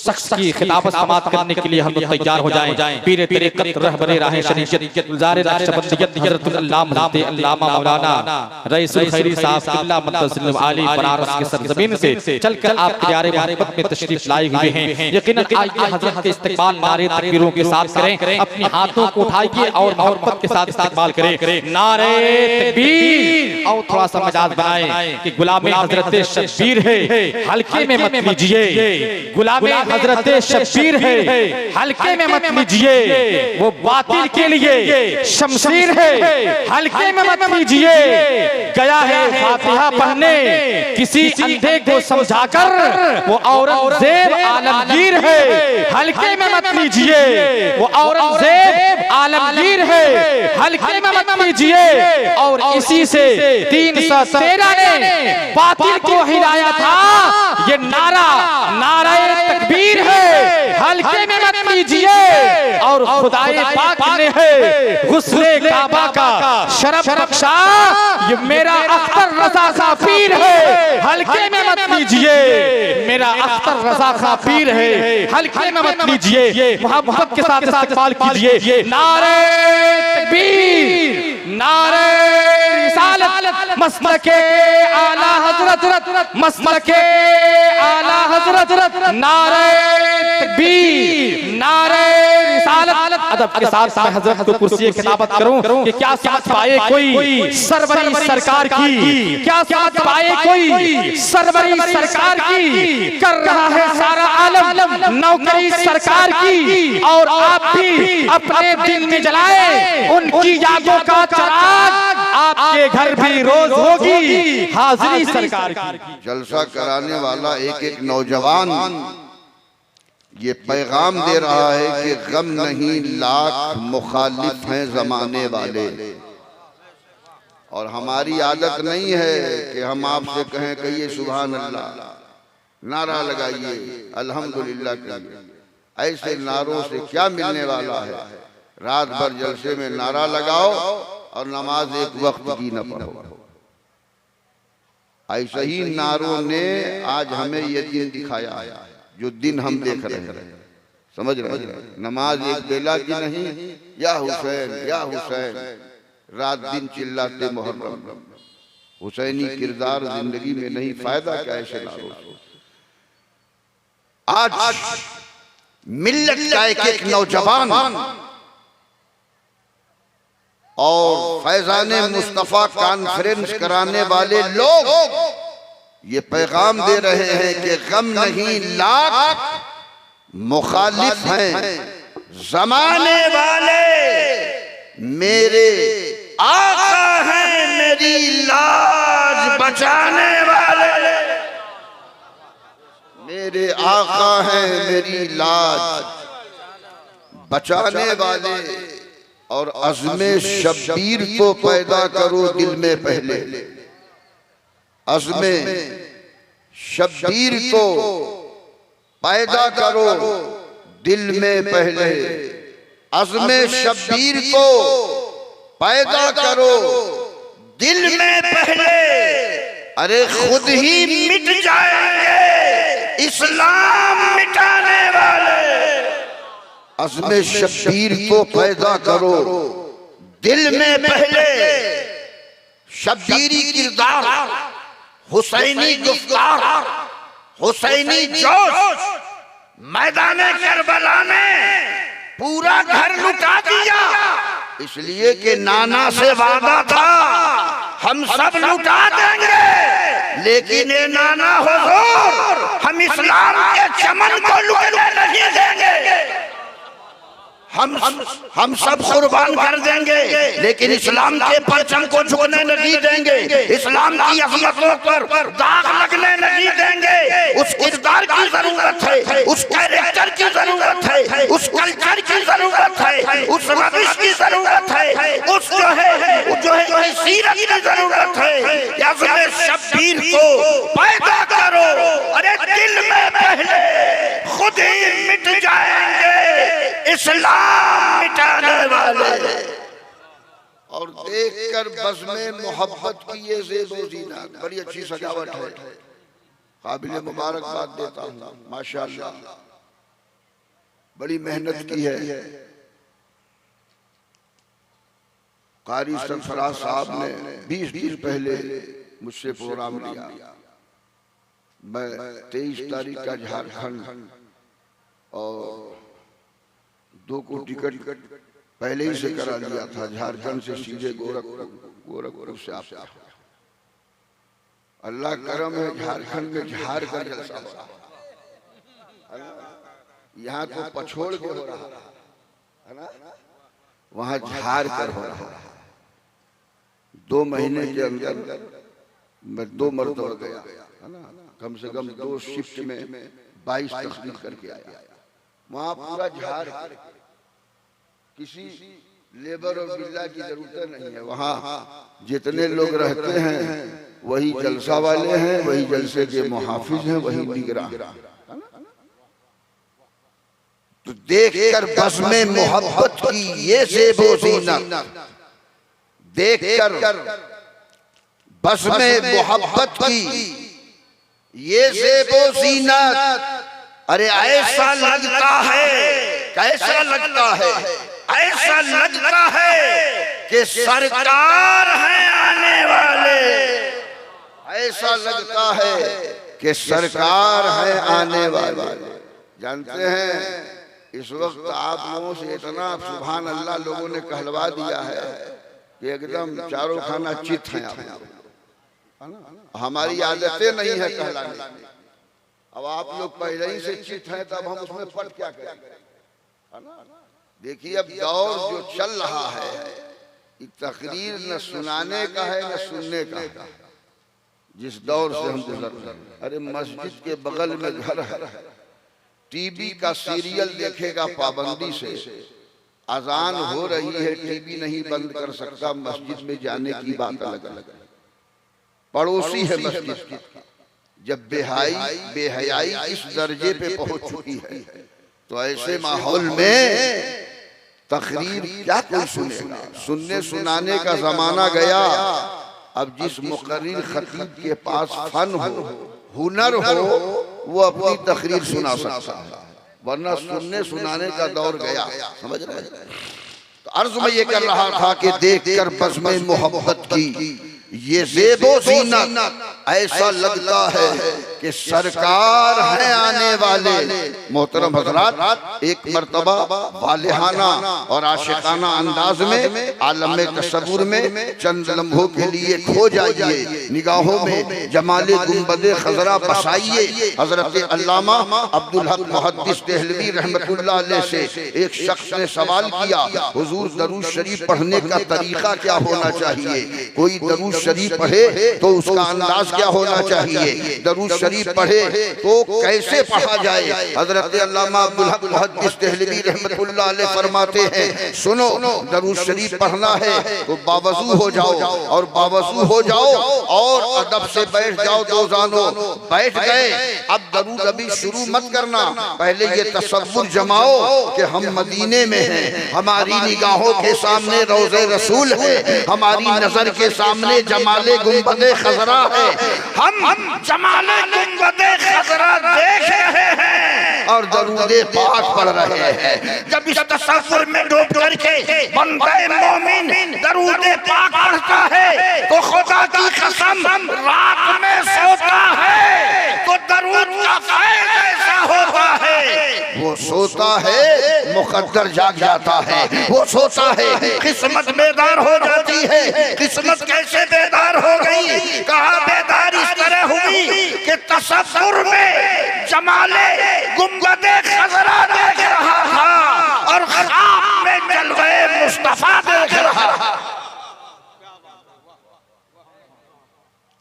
शख्स की खिताबत समाप्त करने के लिए हम लोग तैयार हो जाएं। पीर तरीक़त रहबरे राह शरीयत गुलज़ार नक्शबंदियत हज़रत अल्लामा मौलाना रईसुल खैरी साहब क़िबला मद्दसिल आली बनारस की सरज़मीन से चलकर आप प्यारे मोहब्बत में तशरीफ लाए हुए हैं। यकीनन आइए हज़रत के इस्तकबाल नारे तकबीरों के साथ करें, अपने हाथों को उठाइए और मोहब्बत के साथ इस्तकबाल करें। नारे तकबीर। और थोड़ा सा मजाज बनाएं कि गुलामे हज़रत शब्बीर है, हल्के में मत लीजिए। गुलामे हज़रत शब्बीर है, हल्के में मत लीजिए। वो बातिल के लिए शमशीर है, हल्के में मत लीजिए। गया है फातिहा पढ़ने किसी अंधे को समझाकर, वो औरंगजेब आलमगीर है, हल्के में मत लीजिए। वो औरंगजेब आलमगीर है, हल्के में मत लीजिए। और इसी से 313 ने बातिल को हिलाया था। ये नारा नाराए तकबीर है, हल्के में मत लीजिए। और खुदाए पाक ने है गुस्ले काबा का शरफ बख्शा, ये मेरा अख्तर रजा खां पीर है, हल्के में मत लीजिए। मेरा अख्तर रजा खां पीर है, हल्के में मत लीजिए। मोहब्बत के साथ इस्तकबाल कीजिए। नारे तकबीर, नारे रिसालत, मसलके आला हजरत, मसलके आला हजरत, नारे तकबीर, नारे रिसालत। अदब के साथ मैं हजरत को कुर्सी खिताबत करूं कि क्या समझ पाए कोई सरवरी सरकार की, क्या समझ पाए कोई सरवरी सरकार की। कर रहा है सारा आलम नौकरी सरकार की, और आप भी अपने दिल में जलाए उनकी यादों का चिराग। आपके घर भी रोज होगी हाजिरी सरकार की। जलसा कराने वाला एक एक नौजवान ये पैगाम दे रहा है कि गम नहीं लाख मुखालिफ हैं जमाने वाले। और हमारी आदत नहीं है कि हम आपसे कहें कहिए सुभान अल्लाह, नारा लगाइए, अल्हम्दुलिल्लाह कहिए। ऐसे नारों से क्या मिलने वाला है। रात भर जलसे में नारा लगाओ और नमाज एक वक्त की न पढ़ो। ऐसे ही नारों ने आज हमें ये दिन दिखाया है जो दिन हम देख रहे हैं। समझ रहे हैं, नमाज एक बेला की नहीं, या हुसैन या हुसैन, रात दिन चिल्लाते मुहर्रम। हुसैनी किरदार जिंदगी में नहीं, फायदा क्या ऐसे नारों से। आज मिल्लत का एक एक नौजवान और फैजाने मुस्तफा कॉन्फ्रेंस कराने वाले लोग ये पैगाम दे रहे हैं कि गम नहीं लाख मुखालिफ हैं जमाने वाले। मेरे आका हैं मेरी लाज बचाने वाले। मेरे आका हैं मेरी लाज बचाने वाले। और अज़्मे शब्बीर को पैदा करो दिल में पहले। अज़्मे शब्बीर को पैदा करो दिल में पहले। अज़्मे शब्बीर को पैदा करो दिल में पहले। अरे खुद ही मिट जाएंगे इस्लाम मिटाने वाले। अज़्मे शब्बीर को पैदा करो दिल में पहले। शब्बीरी किरदार, हुसैनी गुफ्तार, हुसैनी जोश, मैदाने करबला में पूरा घर लुटा दिया। इसलिए कि नाना से वादा था हम सब लुटा देंगे, लेकिन ये नाना हुजूर हम इस्लाम के चमन को लुटने नहीं देंगे। हम सब कुर्बान कर देंगे, लेकिन इस्लाम के परचम को झुकने नहीं देंगे। इस्लाम की अज़मतों पर दाग लगने नहीं देंगे। उस किरदार की जरूरत है, उस कैरेक्टर की जरूरत है, उस कल्चर की जरूरत है, उस रविश की जरूरत है, उस जो है सीरत की जरूरत है। अज़्मे शब्बीर को पैदा करो। अरे दिल में पहले खुद ही मिट जाएंगे इस्लाम मिटाने वाले। और देखकर बज़ में मोहब्बत की ये ज़ेबो ज़ीनत, बड़ी अच्छी सजावट है। काबिल मुबारकबाद देता हूँ माशाअल्लाह। बड़ी मेहनत की है। कारी सरफराज साहब ने 20 दिन पहले मुझसे प्रोग्राम लिया। मैं 23 तारीख का झारखंड और 2 को टिकट पहले ही से करा लिया था। झारखंड से सीधे गोरखपुर से आप अल्लाह करम है, झारखंड में झार कर जलसा हो रहा है। यहाँ तो पछोड़ के हो रहा है ना, वहां झार कर हो रहा है। 2 महीने के अंदर मैं 2 मरतबा गया है ना, कम से कम 2 शिफ्ट में 22 तकरीर करके आया। वहां पूरा झार, किसी लेबर और बिल्ला की जरूरत नहीं है। वहां जितने लोग रहते हैं वही जलसा वाले हैं, वही जलसे के मुहाफिज हैं, वही निगरान। तो देखकर बस में मोहब्बत की ये ज़ेबो ज़ीनत, देखकर बस में मोहब्बत की ये ज़ेबो ज़ीनत, अरे ऐसा लगता है, कैसा लगता है, ऐसा लगता है कि सरकार है आने वाले, ऐसा लगता है कि सरकार है आने वाले। जानते हैं इस वक्त आप लोगों से इतना सुभान अल्लाह लोगों ने कहलवा दिया है कि एकदम चारों खाना चित हैं आप। हमारी आदतें नहीं है कहलाने की। अब आप लोग पहले ही से चित हैं, तब हम उसमें पट क्या करें। देखिए अब दौर जो चल रहा है, तकरीर न सुनाने का है न सुनने का। जिस दौर से हम गुजर रहे हैं, अरे मस्जिद के बगल में घर है, टीवी का सीरियल देखेगा पाबंदी से। अजान हो रही है, टीवी नहीं बंद कर सकता, मस्जिद में जाने की बात अलग अलग। पड़ोसी है मस्जिद की। जब बेहयाई इस दर्जे पे पहुंच चुकी है, तो ऐसे माहौल में तकरीर क्या कोई सुनेगा। सुनने सुनाने का जमाना गया। अब जिस मुकर्रिर खतीब के पास फन हो, हुनर हो, वो अपनी तकरीर सुना सकता है, वरना सुनने सुनाने का दौर गया। समझ रहे हैं? तो अर्ज में ये कर रहा था कि देखकर बस में मोहब्बत की ये ज़ेबो ज़ीनत, ऐसा लगता है कि सरकार है आने वाले। मोहतरम हज़रात, एक मर्तबा वालिहाना और आशिकाना अंदाज में आलम तसव्वुर में चंद लम्हों के लिए खो जाइए। निगाहों में जमाले गुंबदे खजरा बसाइए। हजरत अल्लामा अब्दुल हक मुहद्दिस देहलवी रहमतुल्लाह अलैह से एक शख्स ने सवाल किया, हुजूर दरूद शरीफ पढ़ने का तरीका क्या होना चाहिए? कोई दरूद शरीफ पढ़े तो उसका अंदाज क्या होना चाहिए? दरूद शरीफ पढ़े तो कैसे पढ़ा जाए? हजरत अल्लामा अब्दुल हक मुहद्दिस देहलवी रहमतुल्लाह अलैह फरमाते हैं, सुनो, दरूद शरीफ पढ़ना है तो बावजू हो जाओ, और बावजू हो जाओ और अदब से बैठ जाओ। दो जानो बैठ गए। अब दरूद अभी शुरू मत करना, पहले ये तसव्वुर जमाओ कि हम मदीने में हैं, हमारी निगाहों के सामने रोज़े रसूल है, हमारी नजर के सामने जमाले गुंबदे खजरा है, हम जमाले गुंबदे खजरा देख रहे हैं और दरूदे पाक पढ़ रहे हैं। जब इस तसव्वुर में डूब करके बंदे मोमिन दरूदे पाक पढ़ता है तो खुदा की कसम रात में सोता है तो दरूद का फैज़ ऐसा होता है। वो सोता है मुकद्दर जाग जाता है, वो सोता है किस्मत बेदार हो जाती है। किस्मत कैसे बेदार हो गई? कहा बेदार इस तरह हुई कि तसव्वुर में जमाले गुंबदे खजरा देख रहा था और ख्वाब में जलवे मुस्तफा देख रहा था।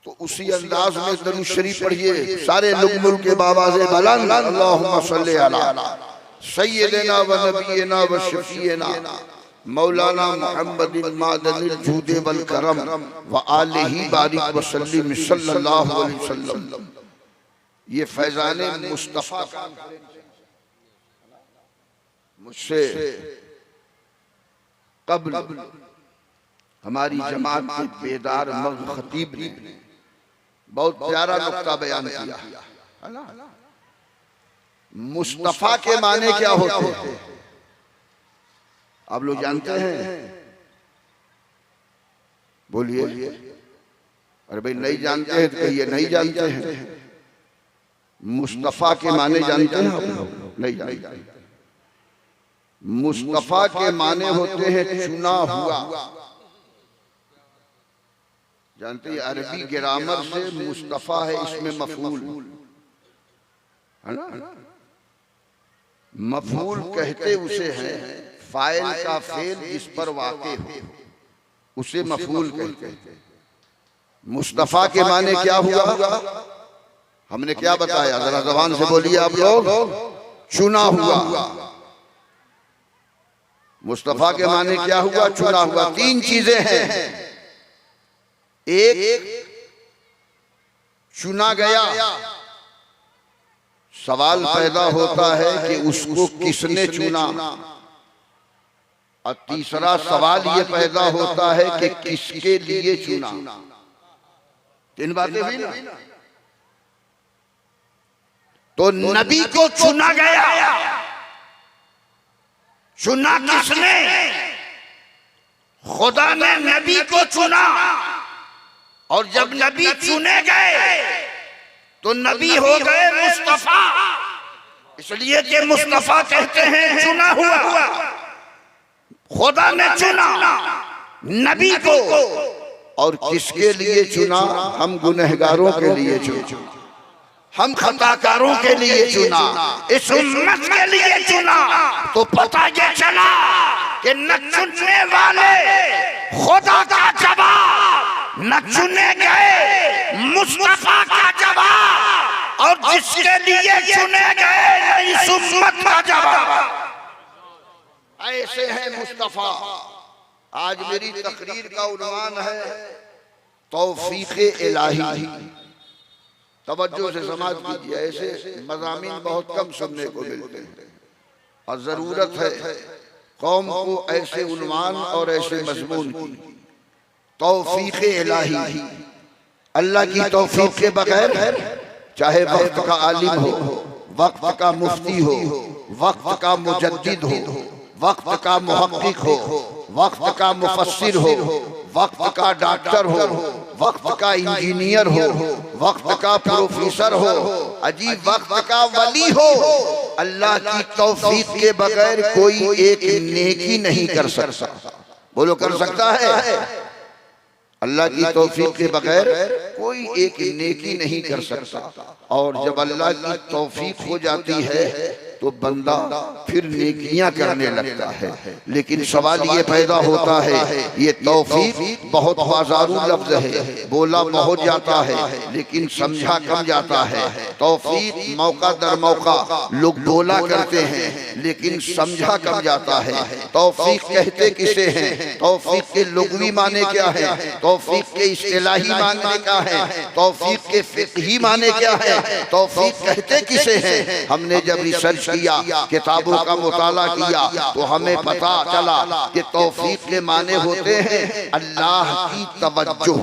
तो उसी अंदाज में दरूद शरीफ पढ़िए सारे लोग मुल्क के बाबाज़े बुलंद, अल्लाहुम्मा सल्ली अला सय्यिदना व नबियना व शफीना मौलाना मुहम्मदिन मादनिल जूद वल करम व आलिही बारिक व सल्लिम सल्लल्लाहु अलैहि वसल्लम। ये फैज़ाने मुस्तफ़ा का मुझसे कब्ल हमारी जमात के बेदार मर्द खतीब ने बहुत प्यारा नुक्ता बयान किया है ना। मुस्तफा के माने क्या होते हैं आप लोग जानते हैं? बोलिए। अरे भाई नहीं जानते हैं तो कहिए नहीं जानते हैं। मुस्तफा के माने जानते हैं आप लोग? नहीं जानते। मुस्तफा के माने होते हैं चुना हुआ। जानते हैं अरबी ग्रामर से मुस्तफा है इसमें मफूल है ना। मफूल कहते उसे हैं फाइल का फेल जिस पर वाक़े हो उसे मफूल कहते हैं। मुस्तफा के माने क्या हुआ हमने क्या बताया? जरा ज़बान से बोलिए आप लोग। चुना हुआ। मुस्तफा के माने क्या हुआ? चुना हुआ। तीन चीजें हैं। एक, चुना गया। सवाल पैदा होता है कि उसको किसने चुना। और तीसरा सवाल ये पैदा होता है कि किसके लिए चुना। तीन बातें हुई ना। तो नबी को चुना गया। चुना किसने? खुदा ने नबी को चुना। और जब नबी चुने गए तो नबी हो गए मुस्तफा। इसलिए कि मुस्तफा कहते हैं चुना हुआ। खुदा ने चुना नबी को। और किसके लिए चुना? हम गुनहगारों के लिए चुना। हम खताकारों के लिए चुना। इस उम्मत के लिए चुना। तो पता ये चला कि न चुनने वाले खुदा का जवाब, न चुने गए मुस्तफा का जवाब, और जिसके लिए चुने गए इस उम्मत का जवाब। ऐसे हैं मुस्तफा। आज मेरी तकरीर का उन्वान है तौफीक इलाही। तवज्जो से समाज कीजिए। ऐसे मज़ामीन बहुत कम सुनने को मिलते हैं और जरूरत है कौम को ऐसे उन्वान और ऐसे मजमून की। तौफीक इलाही। अल्लाह की तौफीक के बगैर चाहे वक्त का आलिम हो, वक्त का मुफ्ती हो, वक्त का मुजद्दिद हो, वक्त का मुहक्किक हो, वक्त का मुफस्सिर हो, वक्त का डॉक्टर हो, वक्त का इंजीनियर हो, वक्त का प्रोफेसर हो, अजीब वक्त का वली हो, अल्लाह की तौफीक के बगैर कोई एक नेकी नहीं कर सकता। बोलो कर सकता है? अल्लाह की तौफीक के बगैर कोई एक नेकी नहीं कर सकता। और जब अल्लाह की तौफीक हो जाती है तो बंदा फिर नेकियां करने लगता है। लेकिन सवाल ये पैदा होता है, ये तौफीक बहुत बाजारू लफ्ज है, बोला बहुत जाता है लेकिन समझा कम जाता है। तौफीक मौका दर मौका लोग बोला करते हैं लेकिन समझा कम जाता है। तौफीक कहते किसे हैं? तौफीक के लुग़वी माने क्या है? तौफीक के इस्तिलाही माने क्या है? तौफीक के फिक़ही माने क्या है? तौफीक कहते किसे हैं? हमने जब रिसर्च किया, किताबों का मुताला किया तो हमें पता चला कि तौफीक के माने होते हैं अल्लाह की तवज्जो।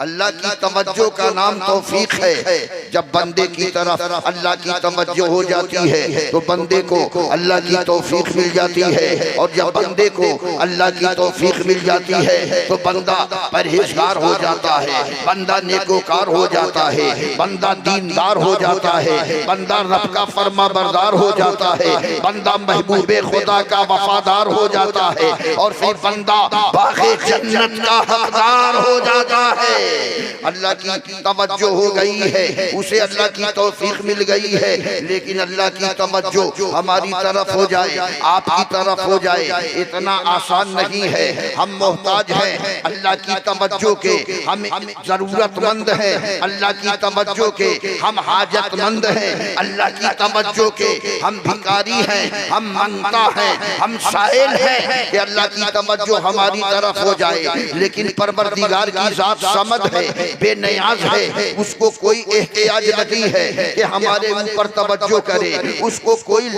अल्लाह की तवज्जो का नाम तौफीक है। जब बंदे की तरफ अल्लाह की तवज्जो हो जाती है तो बंदे को अल्लाह की तौफीक मिल जाती है। और जब बंदे को अल्लाह की तौफीक मिल जाती है तो बंदा परहेजगार हो जाता है, बंदा नेकोकार हो जाता है, बंदा दीनदार हो जाता है, बंदा रब का फरमा बरदार हो जाता है, बंदा महबूबे खुदा का वफादार हो जाता है, और फिर बंदा बाग़े जन्नत का हकदार हो जाता है। अल्लाह की तवज्जो हो गई है, उसे अल्लाह की तौफीक मिल गई है। लेकिन अल्लाह की तवज्जो हमारी तरफ हो जाए, आपकी तरफ हो जाए, इतना आसान नहीं है। हम मोहताज हैं अल्लाह की तवज्जो के, हम जरूरतमंद हैं अल्लाह की तवज्जो के, हम हाजतमंद हैं अल्लाह की तवज्जो के, हम भिखारी हैं, हम मांगता हैं, हम साइल हैं कि अल्लाह की तवज्जो हमारी तरफ हो जाए। लेकिन परवरदिगार की जात समझ समद है, बेनियाज है, उसको कोई एहतियाज नहीं है कि हमारे ऊपर तवज्जो करे, उसको कोई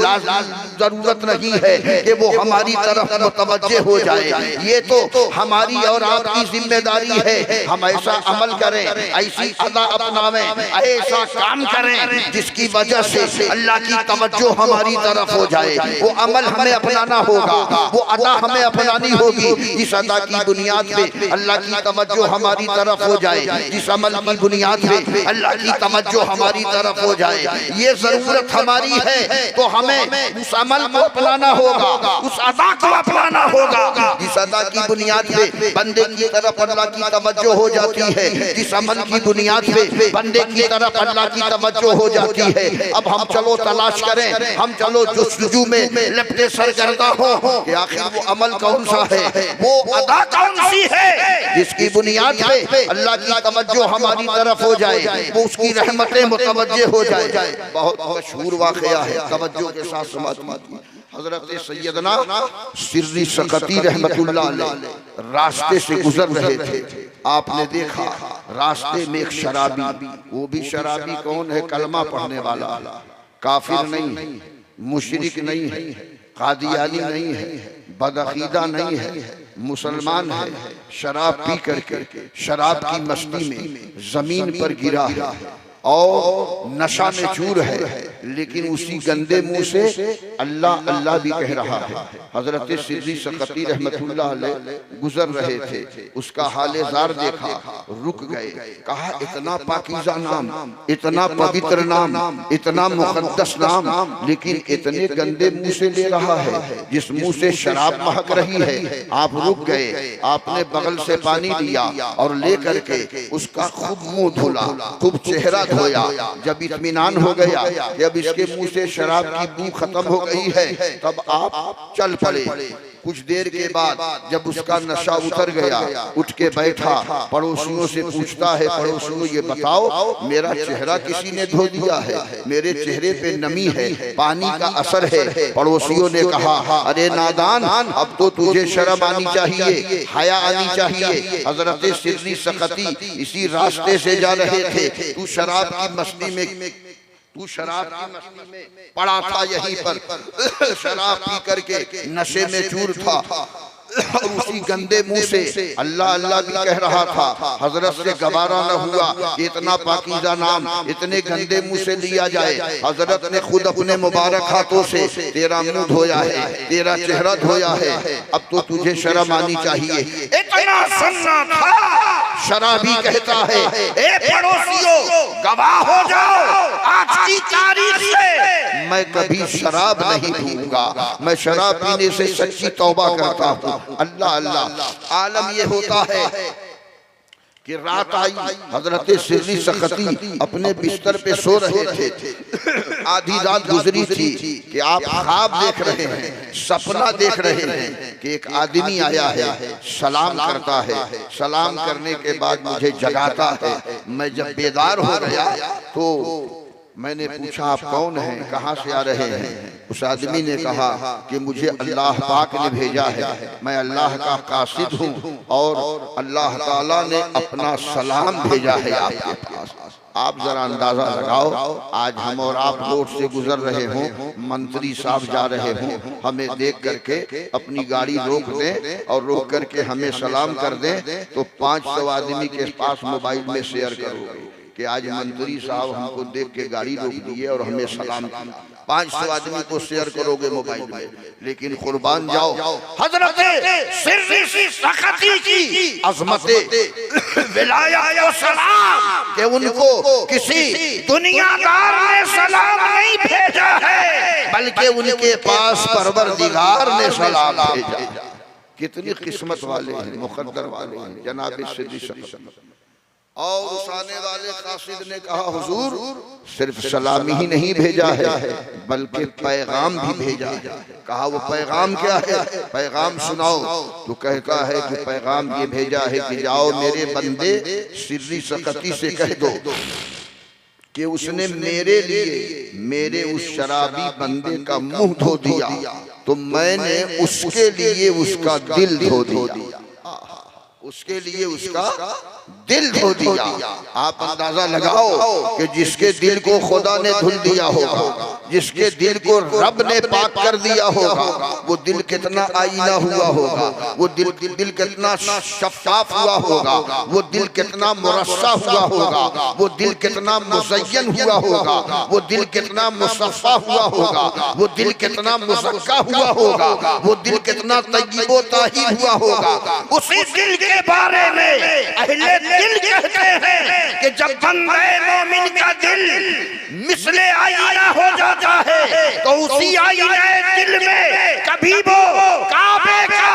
जरूरत नहीं है कि वो हमारी तरफ मुतवज्जे हो जाए। ये तो हमारी और आपकी जिम्मेदारी है, हम ऐसा अमल करें, ऐसी अदा अपनावें, ऐसा काम करें जिसकी वजह से अल्लाह की तवज्जो हमारी तरफ हो जाए। वो अमल हमें अपनाना होगा, वो अदा हमें अपनानी होगी जिस अदा की बुनियाद पे अल्लाह की तवज्जो हमारी तरफ हो जाए, जिस अमल की बुनियाद पे अल्लाह की तवज्जो हमारी तरफ हो जाए। ये जरूरत हमारी है, तो हमें उस अमल को अपनाना होगा, उस अदा को अपनाना होगा जिस अदा की बुनियाद पे बंदे की तरफ अल्लाह की तवज्जो हो जाती है, जिस अमल की बुनियाद पे बंदे की तरफ अल्लाह की तवज्जो हो जाती है। अब हम चलो तलाश करें, हम चलो जुस्तजू में लिपटे सरगर्दा हो कि आखिर वो अमल कौन सा है, वो अदा कौन सी है जिसकी बुनियाद पे अल्लाह की तवज्जो हमारी तरफ हो जाए, वो उसकी रहमतें मुतवज्जे हो जाए। बहुत मशहूर वाकया है, तवज्जो के साथ समाज हजरत सैयदना सिर्री सकती रहमतुल्लाह अलैह रास्ते से गुजर रहे थे। आपने देखा रास्ते में एक शराबी, वो भी शराबी कौन है, कलमा पढ़ने वाला, काफिर नहीं है, मुशरिक नहीं है, कादियानी नहीं है, बदअकीदा नहीं है, मुसलमान है। शराब पी करके शराब की मस्ती में जमीन पर गिरा है और नशा में चूर है, लेकिन उसी गंदे मुंह से अल्लाह अल्लाह भी कह रहा है। हजरत सिद्दी सकती रहमतुल्लाह अलैह गुजर रहे थे, उसका हाले जार देखा, रुक गए, कहा इतना पाकीज़ा नाम, इतना पवित्र नाम, इतना मुक़द्दस नाम, लेकिन इतने गंदे मुंह से ले रहा है जिस मुंह से शराब महक रही है। आप रुक गए, आपने बगल से पानी लिया और ले करके उसका खूब मुंह धुला, खूब चेहरा धोया। जब इत्मीनान हो गया कि अब इसके मुंह से शराब की बू खत्म हो गई है, तब आप चल पड़े। कुछ देर के बाद जब उसका नशा उतर गया, उठ के बैठा, पड़ोसियों से पूछता है, पड़ोसियों ये बताओ मेरा चेहरा किसी ने धो दिया है, मेरे चेहरे पे नमी है, पानी का असर है। पड़ोसियों ने कहा अरे नादान, अब तो तुझे शर्म आनी चाहिए, हया आनी चाहिए। हजरत सिर्री सकती इसी रास्ते से जा रहे थे, तू शराब की मस्ती में पड़ा था, यहीं पर शराब पी करके नशे में चूर था और उसी गंदे मुंह से अल्लाह अल्लाह भी कह रहा था। हजरत से गवारा न हुआ इतना पाकीज़ा नाम इतने गंदे मुंह से लिया जाए। हजरत ने खुद अपने मुबारक हाथों से तेरा मुंह धोया है, तेरा चेहरा धोया है, अब तो तुझे शर्म आनी चाहिए। इतना सुनना था। शराबी कहता है ए पड़ोसियों गवाह हो जाओ, आज की तारीख से मैं कभी शराब नहीं पीऊंगा, मैं शराब पीने से सच्ची तौबा करता हूँ। अल्लाह अल्लाह। आलम ये होता है कि रात आई, हजरत सिर्री सकती अपने बिस्तर पे सो रहे थे, आधी रात गुजरी थी कि आप ख्वाब देख रहे हैं, सपना देख रहे हैं कि एक आदमी आया है, सलाम करता है, सलाम करने के बाद मुझे जगाता है। मैं जब बेदार हो गया तो मैंने पूछा आप कौन हैं, कहाँ से आ रहे हैं? उस आदमी ने कहा कि मुझे अल्लाह पाक ने भेजा है, मैं अल्लाह का कासिद हूँ और अल्लाह ताला ने अपना सलाम भेजा है आपके पास। आप जरा अंदाजा लगाओ, आज हम और आप रोड से गुजर रहे हों, मंत्री साहब जा रहे हों, हमें देख करके अपनी गाड़ी रोक दें और रोक करके हमें सलाम कर दें, तो 500 आदमी के पास मोबाइल में शेयर करोगे कि आज मंत्री साहब हमको देख के गाड़ी रोक दिए और हमें सलाम किया। 500 आदमी को शेयर करोगे मोबाइल में, लेकिन कुर्बान जाओ हजरत सिर्री सकती की अज़मत विलायत और सलाम कि उनको किसी दुनियादार ने सलाम नहीं भेजा है, बल्कि उनके पास परवरदिगार ने सलाम भेजा। कितनी किस्मत वाले हैं, मुक़द्दर वाले हैं जनाब सिर्री सकती। और उस आने वाले कासिद ने कहा हुजूर सिर्फ सलामी ही नहीं भेजा है, बल्कि पैगाम भी भेजा है। कहा वो पैगाम क्या है, पैगाम सुनाओ। तो कहता है कि पैगाम ये भेजा है कि जाओ मेरे बंदे सिर्री सकती से कह दो कि उसने मेरे लिए मेरे उस शराबी बंदे का मुंह धो दिया, तो मैंने उसके लिए उसका दिल धो दिया। उसके लिए उसका दिल धो दिया। आप अंदाजा लगाओ कि जिसके दिल को खुदा ने धुल दिया होगा, जिसके दिल को रब ने पाक कर दिया होगा, वो दिल कितना आईना हुआ होगा, वो दिल कितना शफाफ हुआ होगा, वो दिल कितना मुरस्सा हुआ होगा, वो दिल कितना मुज़य्यन हुआ होगा, वो दिल कितना मुसफ़्फ़ा हुआ होगा, वो दिल कितना मुज़क्का हुआ होगा, वो दिल कितना तय्यिब ताहीर हुआ होगा। उसी दिल के बारे में अहले दिल कहते हैं कि जब बंदे मोमिन का दिल मिसले आईना हो जाता है तो उसी आईने दिल में कभी वो काबे का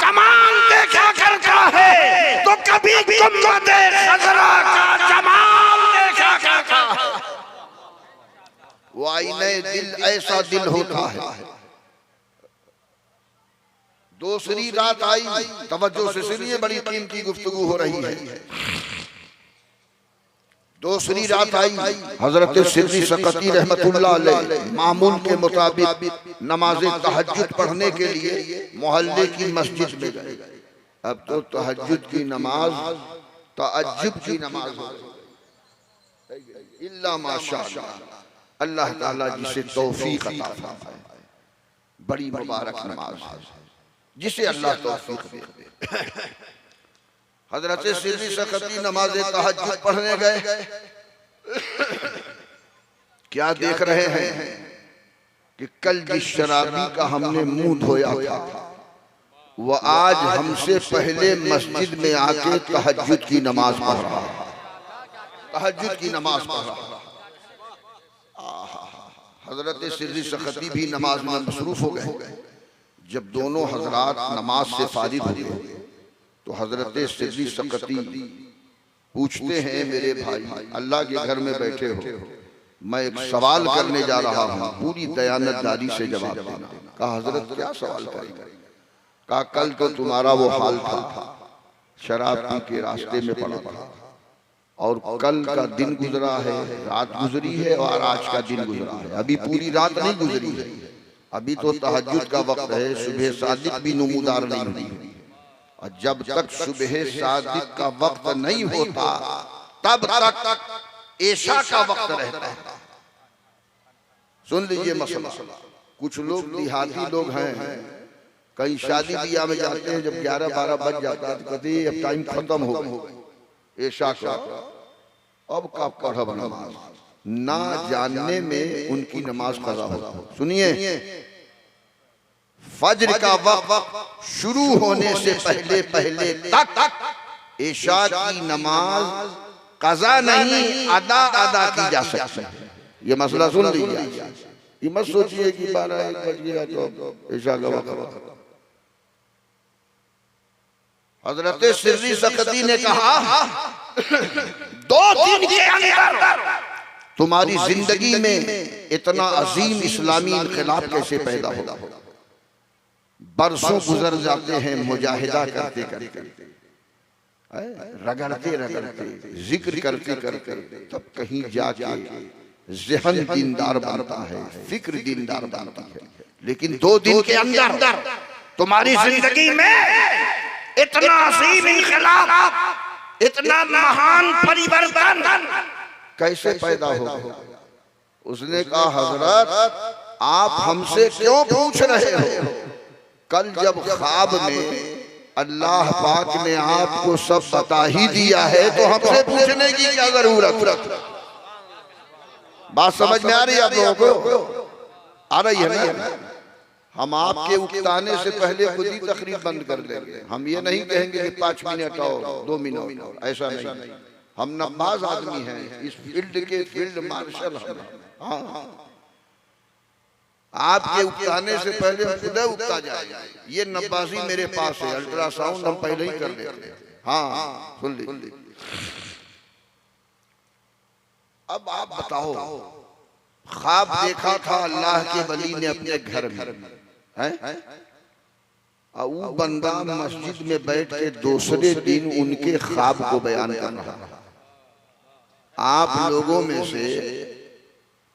कमाल देखा करता है तो कभी गुंबदे खज़रा का जमाल देखा करता है। वो आईने दिल ऐसा दिल होता है। दूसरी रात आई, तवज्जो से सुनिए, बड़ी कीमती गुफ्तगू हो रही है। दूसरी रात आई, हजरत सिद्दी सकती रहमतुल्लाह अलैह मामूल के मुताबिक नमाज तहज्जुद पढ़ने के लिए मोहल्ले की मस्जिद में गए। अब तो तहज्जुद की नमाज तअज्जुब की नमाज हो गई, इल्ला माशाअल्लाह, अल्लाह ताला जिसे तौफीक अता फरमाए, बड़ी मुबारक नमाज है जिसे अल्लाह तौफीक दे। हजरत सिद्दी सकती नमाज तहज्जुद पढ़ने गए। क्या देख रहे हैं कि कल जिस शराबी का हमने मुंह धोया था वो आज हमसे पहले मस्जिद में आके तहज्जुद की नमाज पढ़ रहा है, तहज्जुद की नमाज पढ़ रहा है। हजरत सिद्दी सकती भी नमाज में मसरूफ हो गए। जब दोनों हजरात नमाज से फारिग हुए तो हजरत सिद्दी सकती पूछते हैं, मेरे भाई अल्लाह के घर में बैठे हो, मैं एक सवाल करने जा रहा हूँ, पूरी दयानतदारी से जवाब देना। कहा हजरत क्या सवाल करेंगे? कहा कल तो तुम्हारा वो हाल था, शराब पी के रास्ते में पड़ा था, और कल का दिन गुजरा है, रात गुजरी है और आज का दिन गुजरा है, अभी पूरी रात नहीं गुजरी है, अभी तो तहज्जुद का वक्त है, सुबह सादिक भी नमूदार नहीं हुई, और जब तक सुबह सादिक का वक्त नहीं होता तब तक ऐशा का वक्त रहता है। सुन लीजिए मसला, कुछ लोग देहाती लोग हैं, कहीं शादी ब्याह में जाते हैं, जब 11-12 बज जाता है तो कहते हैं अब टाइम खत्म हो गया ऐशा का, अब का पढ़ब नमाज, ना जानने में उनकी नमाज कज़ा होता। सुनिए, फज्र का वक्त शुरू होने से पहले पहले तक ऐशा की नमाज कज़ा नहीं अदा की जा सकती है। ये मसला सुन लीजिए, ये मत सोचिए कि 12-1 बज गया तो ऐशा का वक्त। हजरत सिद्दी सकती ने कहा 2 दिन के अंदर तुम्हारी जिंदगी में इतना अजीम इस्लामी इनकलाब कैसे पैदा होगा? बरसों गुजर जाते हैं मुजाहिदा करते करते, रगड़ते रगड़ते, जिक्र करते करते, तब कहीं जाके ज़हन दीनदार बनता है, फिक्र दीनदार बनता है। लेकिन 2 दिन के अंदर तुम्हारी जिंदगी में इतना अजीम इनकलाब, इतना महान परिवर्तन कैसे पैदा होगा? उसने कहा हजरत आप हमसे क्यों पूछ रहे हो? कल जब ख्वाब में अल्लाह पाक ने आपको सब बता ही दिया है तो हमसे पूछने की क्या जरूरत? बात समझ में आ रही है आप लोगों को? आ रही है ना? हम आपके उकताने से पहले खुद ही तकरीर बंद कर देंगे। हम ये नहीं कहेंगे कि 5 मिनट और 2 मिनट और, ऐसा नहीं। हम नब्बाज आदमी हैं, इस फील्ड के फील्ड मार्शल हम। हाँ, आपके उकताने से पहले हम खुद उकता जाएगा। ये नब्बाजी मेरे पास है, अल्ट्रासाउंड हम पहले ही कर देते हैं। हाँ सुन ली। अब आप बताओ, ख्वाब देखा था अल्लाह के वली ने अपने घर में, हैं? वो बंदा मस्जिद में बैठ के दूसरे दिन उनके ख्वाब को बयान कर रहा है। आप लोगों में से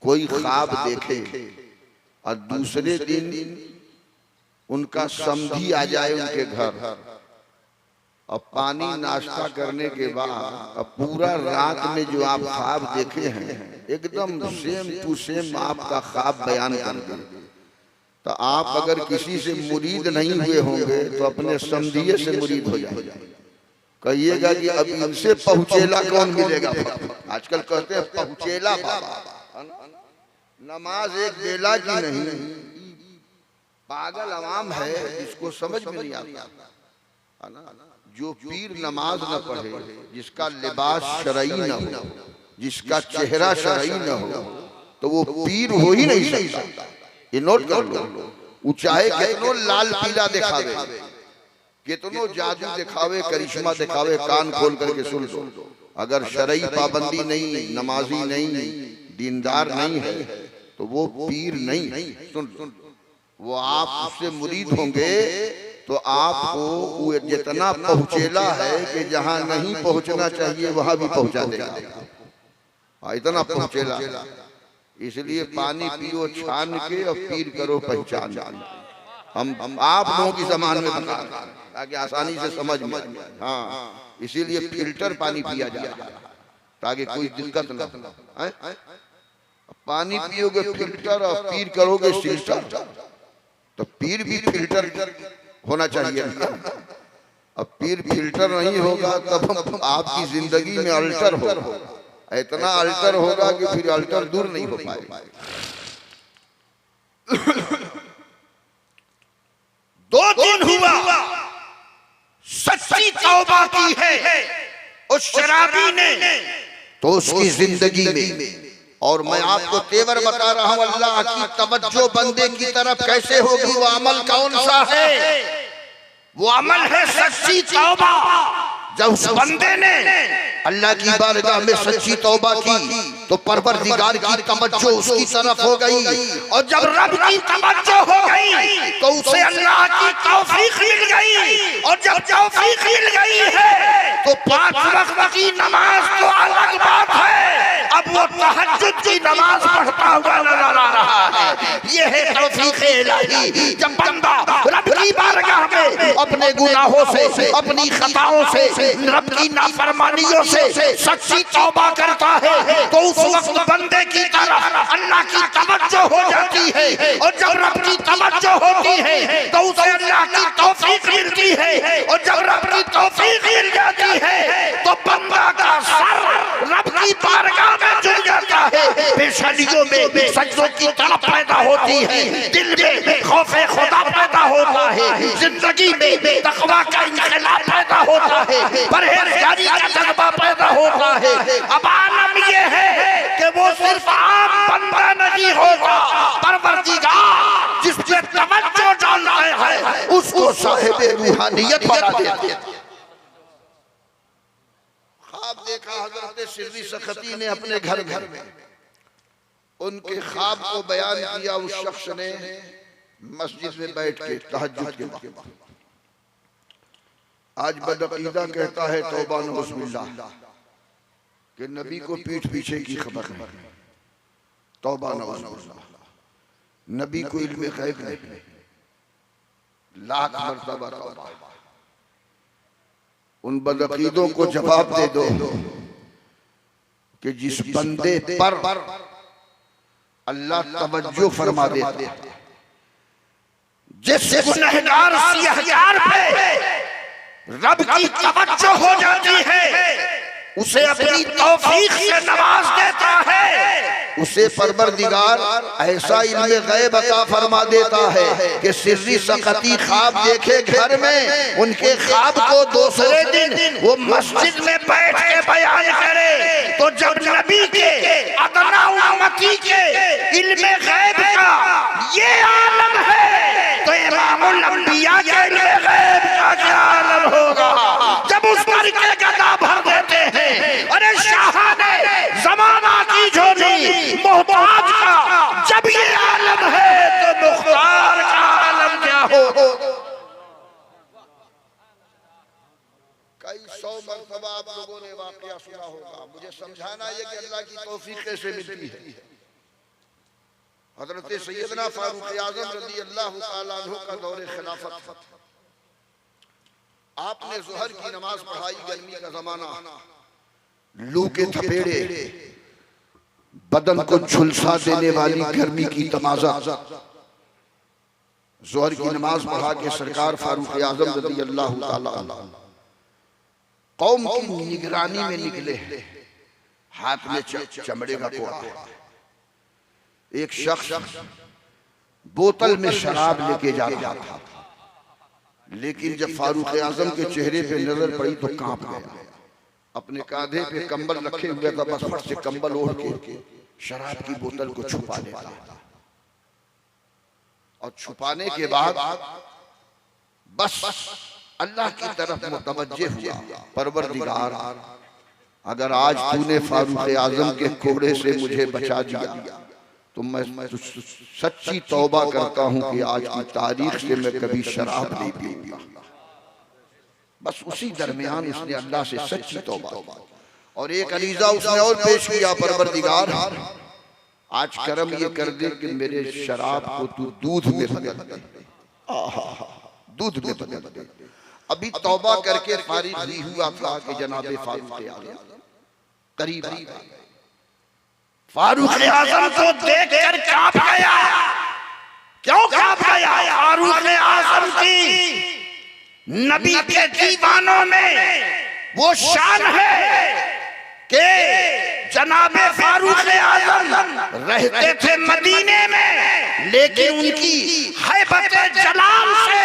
कोई ख्वाब देखे और दूसरे दिन उनका समधी आ जाए उनके घर, अब पानी नाश्ता करने के बाद अब पूरा रात में जो आप ख्वाब देखे हैं एकदम सेम टू सेम आपका ख्वाब बयान कर दे, तो आप अगर किसी से मुरीद नहीं हुए होंगे तो अपने समझिए से मुरीद हो जाएंगे। कहिएगा कि अब इनसे पहुंचेला कौन मिलेगा। आजकल कहते हैं पहुंचेला बाबा, नमाज एक बेला की नहीं, पागल अवाम है जिसको समझ में नहीं आता है ना। जो पीर नमाज न पढ़े, जिसका लिबास शरई न हो, जिसका चेहरा शरई न हो, तो वो पीर हो ही नहीं सकता। ये नोट कर लो। वो चाहे कितनो लाल पीला दिखावे, कितनो जादू दिखावे, करिश्मा दिखावे, कान खोल करके सुन लो, अगर शरई पाबंदी नहीं, नमाजी नहीं, दीनदार नहीं है तो वो पीर नहीं। सुन, वो आप उससे मुरीद होंगे तो आपको वो जितना पहुंचेला है कि जहां नहीं पहुंचना चाहिए वहां भी पहुंचा देगा, इतना पहुंचेला। इसलिए पानी पियो छान के और पीर करो पहचान। हम आप लोगों की जमान में बता ताकि आसानी से समझ में। हाँ, इसीलिए फिल्टर पानी पिया जाए ताकि कोई दिक्कत न। पानी पियोगे फिल्टर और पीर करोगे फिल्टर, तो पीर भी फिल्टर होना चाहिए। अब पीर फिल्टर नहीं होगा तब आपकी जिंदगी में अल्टर हो, इतना अल्टर होगा कि फिर अल्टर दूर नहीं हो पाएगा। 2 दिन हुआ सच्ची तौबा की है उस शराबी ने तो उसकी जिंदगी में। और मैं आपको तेवर बता रहा हूं, अल्लाह की तवज्जो बंदे की तरफ कैसे होगी। वो अमल कौन सा है? वो अमल है सच्ची तौबा। जब उस बंदे ने अल्लाह की बारगाह में सच्ची तौबा की तो परवरदिगार की तवज्जो उसकी तरफ हो गई, और जब रब की तवज्जो हो गई तो उसे अल्लाह की तौफीक मिल गई। और जब तौफीक मिल गई है तो 5 वक्त की नमाज तो अलग बात है, अब वो तहज्जुद की नमाज पढ़ता हुआ नजर आ रहा है। ये है तौफीक इलाही। जब बंदा रब की बारगाह में अपने गुनाहों से, अपनी खताओं से, रब की नाफरमानियों से सच्ची तौबा करता है तो उस वक्त बंदे की तरफ अल्लाह की तवज्जो हो जाती है। और जब रब की तवज्जो होती है तो उसे अल्लाह की तौफीक मिलती है। और जब रब की तौफीक मिल जाती है तो बंदा का सर रब की बारगाह में जुड़ जाता है। पेशानियों में सजदों की तड़प पैदा होती है, दिल में खौफे खुदा पैदा होता है, जिंदगी में तकवा का इनकलाब पैदा होता है, परहेजगारी का जज्बा पैदा होता है। अब आलम ये है कि वो सिर्फ आम बंदा नहीं होता, परवरदिगार जिस पे तवज्जो डालता है उसको साहिब रूहानियत बना देता है। ख्वाब देखा हजरत सिर्री सखती ने अपने घर में, उनके ख्वाब को बयान किया उस शख्स ने मस्जिद में बैठ के तहज्जुद के वक्त। आज बदअकीदा कहता है तौबा नौज़ुबिल्लाह कि नबी को पीठ पीछे की खबर है। तौबा नौज़ुबिल्लाह, नबी को इल्म गैब नहीं, लाख मर्तबा तौबा। उन बदअकीदों को जवाब दे दो कि जिस बंदे पर अल्लाह तवज्जो फरमा देता है, जिस गुनहगार सियाहकार पे रब की तवज्जो हो जाती है, उसे अपनी तौफीक से नवाज देता है, उसे परवरदिगार ऐसा इल्म गैब अता फरमा देता है कि सिर्री सकती ख्वाब देखे घर में, उनके ख्वाब को दूसरे दिन वो मस्जिद में बैठ के बयान करे। तो जब नबी के अदना उम्मती के इल्म गैब का ये आलम है तो इमामुल अंबिया के इल्म गैब का क्या आलम होगा। जब उस पर के गदा भर देते हैं, अरे शाहाने जमाना की झोली मोहताज का जब ये आलम है तो मुख्तार का आलम क्या हो। कई 100 मरतबा आप लोगों ने वाकया सुना होगा, मुझे समझाना ये कि अल्लाह की तौफीक कैसे मिलती है। हजरत सैयदना फारूक आज़म रज़ी अल्लाह तआला अन्हु का दौरे खिलाफत, आपने ज़ोहर की नमाज पढ़ाई, गर्मी का जमाना, लू के थपेड़े, बदन को झुलसा देने वाली गर्मी की तमाजा, ज़ोहर की नमाज पढ़ा के सरकार फारूक आज़म रज़ी अल्लाह ताला अन्हु कौम की निगरानी में निकले, हाथ में चमड़े का कोड़ा, एक शख्स बोतल में शराब लेके जा रहा था, लेकिन जब फारूक आज़म के चेहरे पे नजर पड़ी तो कांप गया। अपने कांधे पे कंबल रखे हुए था, बस फट से कंबल ओढ़ के शराब की बोतल को छुपाने लगा, और छुपाने के बाद बस अल्लाह की तरफ मुतवज्जे हुआ, परवरदिगार अगर आज तूने फारूक आज़म के कोड़े से मुझे बचा दिया तो मैं सच्ची तौबा करता हूं कि आज की तारीख से मैं कभी शराब नहीं पीऊंगा। बस उसी दरमियान उसने अल्लाह से सच्ची तौबा की, और एक अरीजा उसने और पेश किया, परवरदिगार आज करम ये कर दे कि मेरे शराब को तू दूध में बदल दे, दूध में बदल दे। अभी तौबा करके फारिग नहीं हुआ था कि जनाबे फारूक आज़म करीब आ गए। फारूक आज़म को देखकर कांप गया। क्यों कांप गया? फारूक आज़म की नबी के दीवानों में वो शान है कि जनाबे फारूक आज़म रहते थे मदीने में, लेकिन उनकी हैबत जलाल से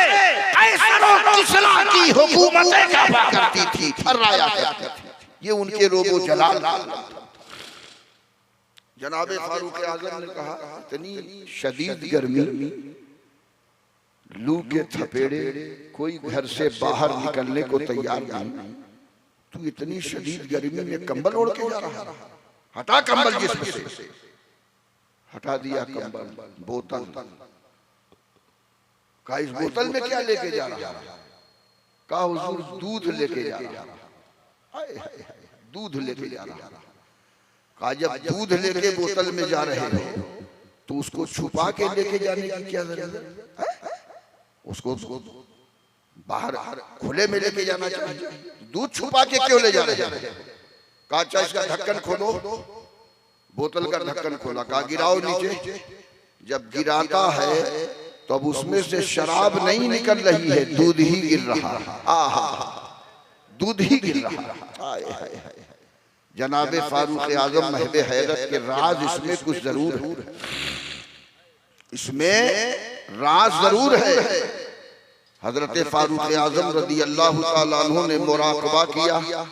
कैसर और किस्रा की हुकूमतें काबा करती थी, फर्राया करती थी। ये उनके रोबो जलाल। जनाबे फारूक आज़म ने कहा, इतनी शदीद गर्मी, लू के थपेड़े, कोई घर से बाहर निकलने को तैयार नहीं, तू इतनी शदीद गर्मी में कंबल ओढ़ के जा रहा है, हटा कंबल जिस्म से। हटा दिया कंबल, बोतल। कहा इस बोतल में क्या लेके जा रहा है? कहा हुजूर दूध लेके जा रहा है। दूध लेके जा रहा है। कहा जब दूध लेके बोतल में जा रहे हो तो उसको छुपा के लेके जाने की क्या जरूरत है? उसको बाहर खुले में लेके जाना चाहिए, दूध छुपा के क्यों ले जा रहे हैं? कहा अच्छा इसका ढक्कन खोलो। बोतल का ढक्कन खोला, कहा गिराओ नीचे। जब गिराता है तो अब उसमें से शराब नहीं निकल रही है, दूध ही गिर रहा है। दूध ही गिर रहा है। जनाबे फारूक आज़म महबे हैरत के राज इसमें कुछ जरूर है, इसमें राज जरूर है। हजरत फारूक आज़म रज़ी अल्लाह ताला अन्हु ने मुराकबा किया।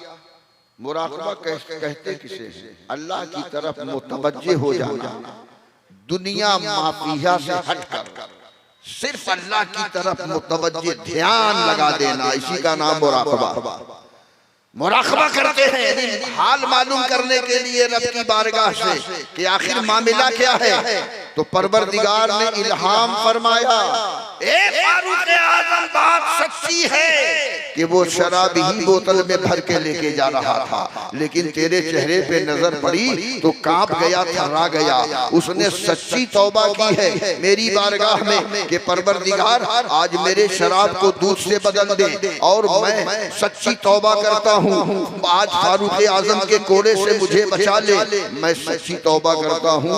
मुराकबा कहते किसे हैं? अल्लाह की तरफ मुतवज्जे हो जाना, दुनिया माफिया से हटकर सिर्फ अल्लाह की तरफ मुतवज्जे, ध्यान लगा देना, इसी का नाम मुराकबा। मुराकबा करते हैं हाल मालूम करने के लिए रब की बारगाह से कि आखिर मामला क्या है। तो परवरदिगार ने इल्हाम फरमाया, ए फारूक आज़म बात सच्ची है कि वो शराब ही बोतल में भर के लेके जा रहा था, लेकिन तेरे चेहरे पे नजर पड़ी तो कांप गया, थर्रा गया। उसने सच्ची तौबा की है मेरी बारगाह में कि परवरदिगार आज मेरे शराब को दूध से बदल दे, और मैं सच्ची तौबा करता हूँ, आज फारूक आज़म के कोड़े से मुझे बचा ले। मैं सच्ची तौबा करता हूँ,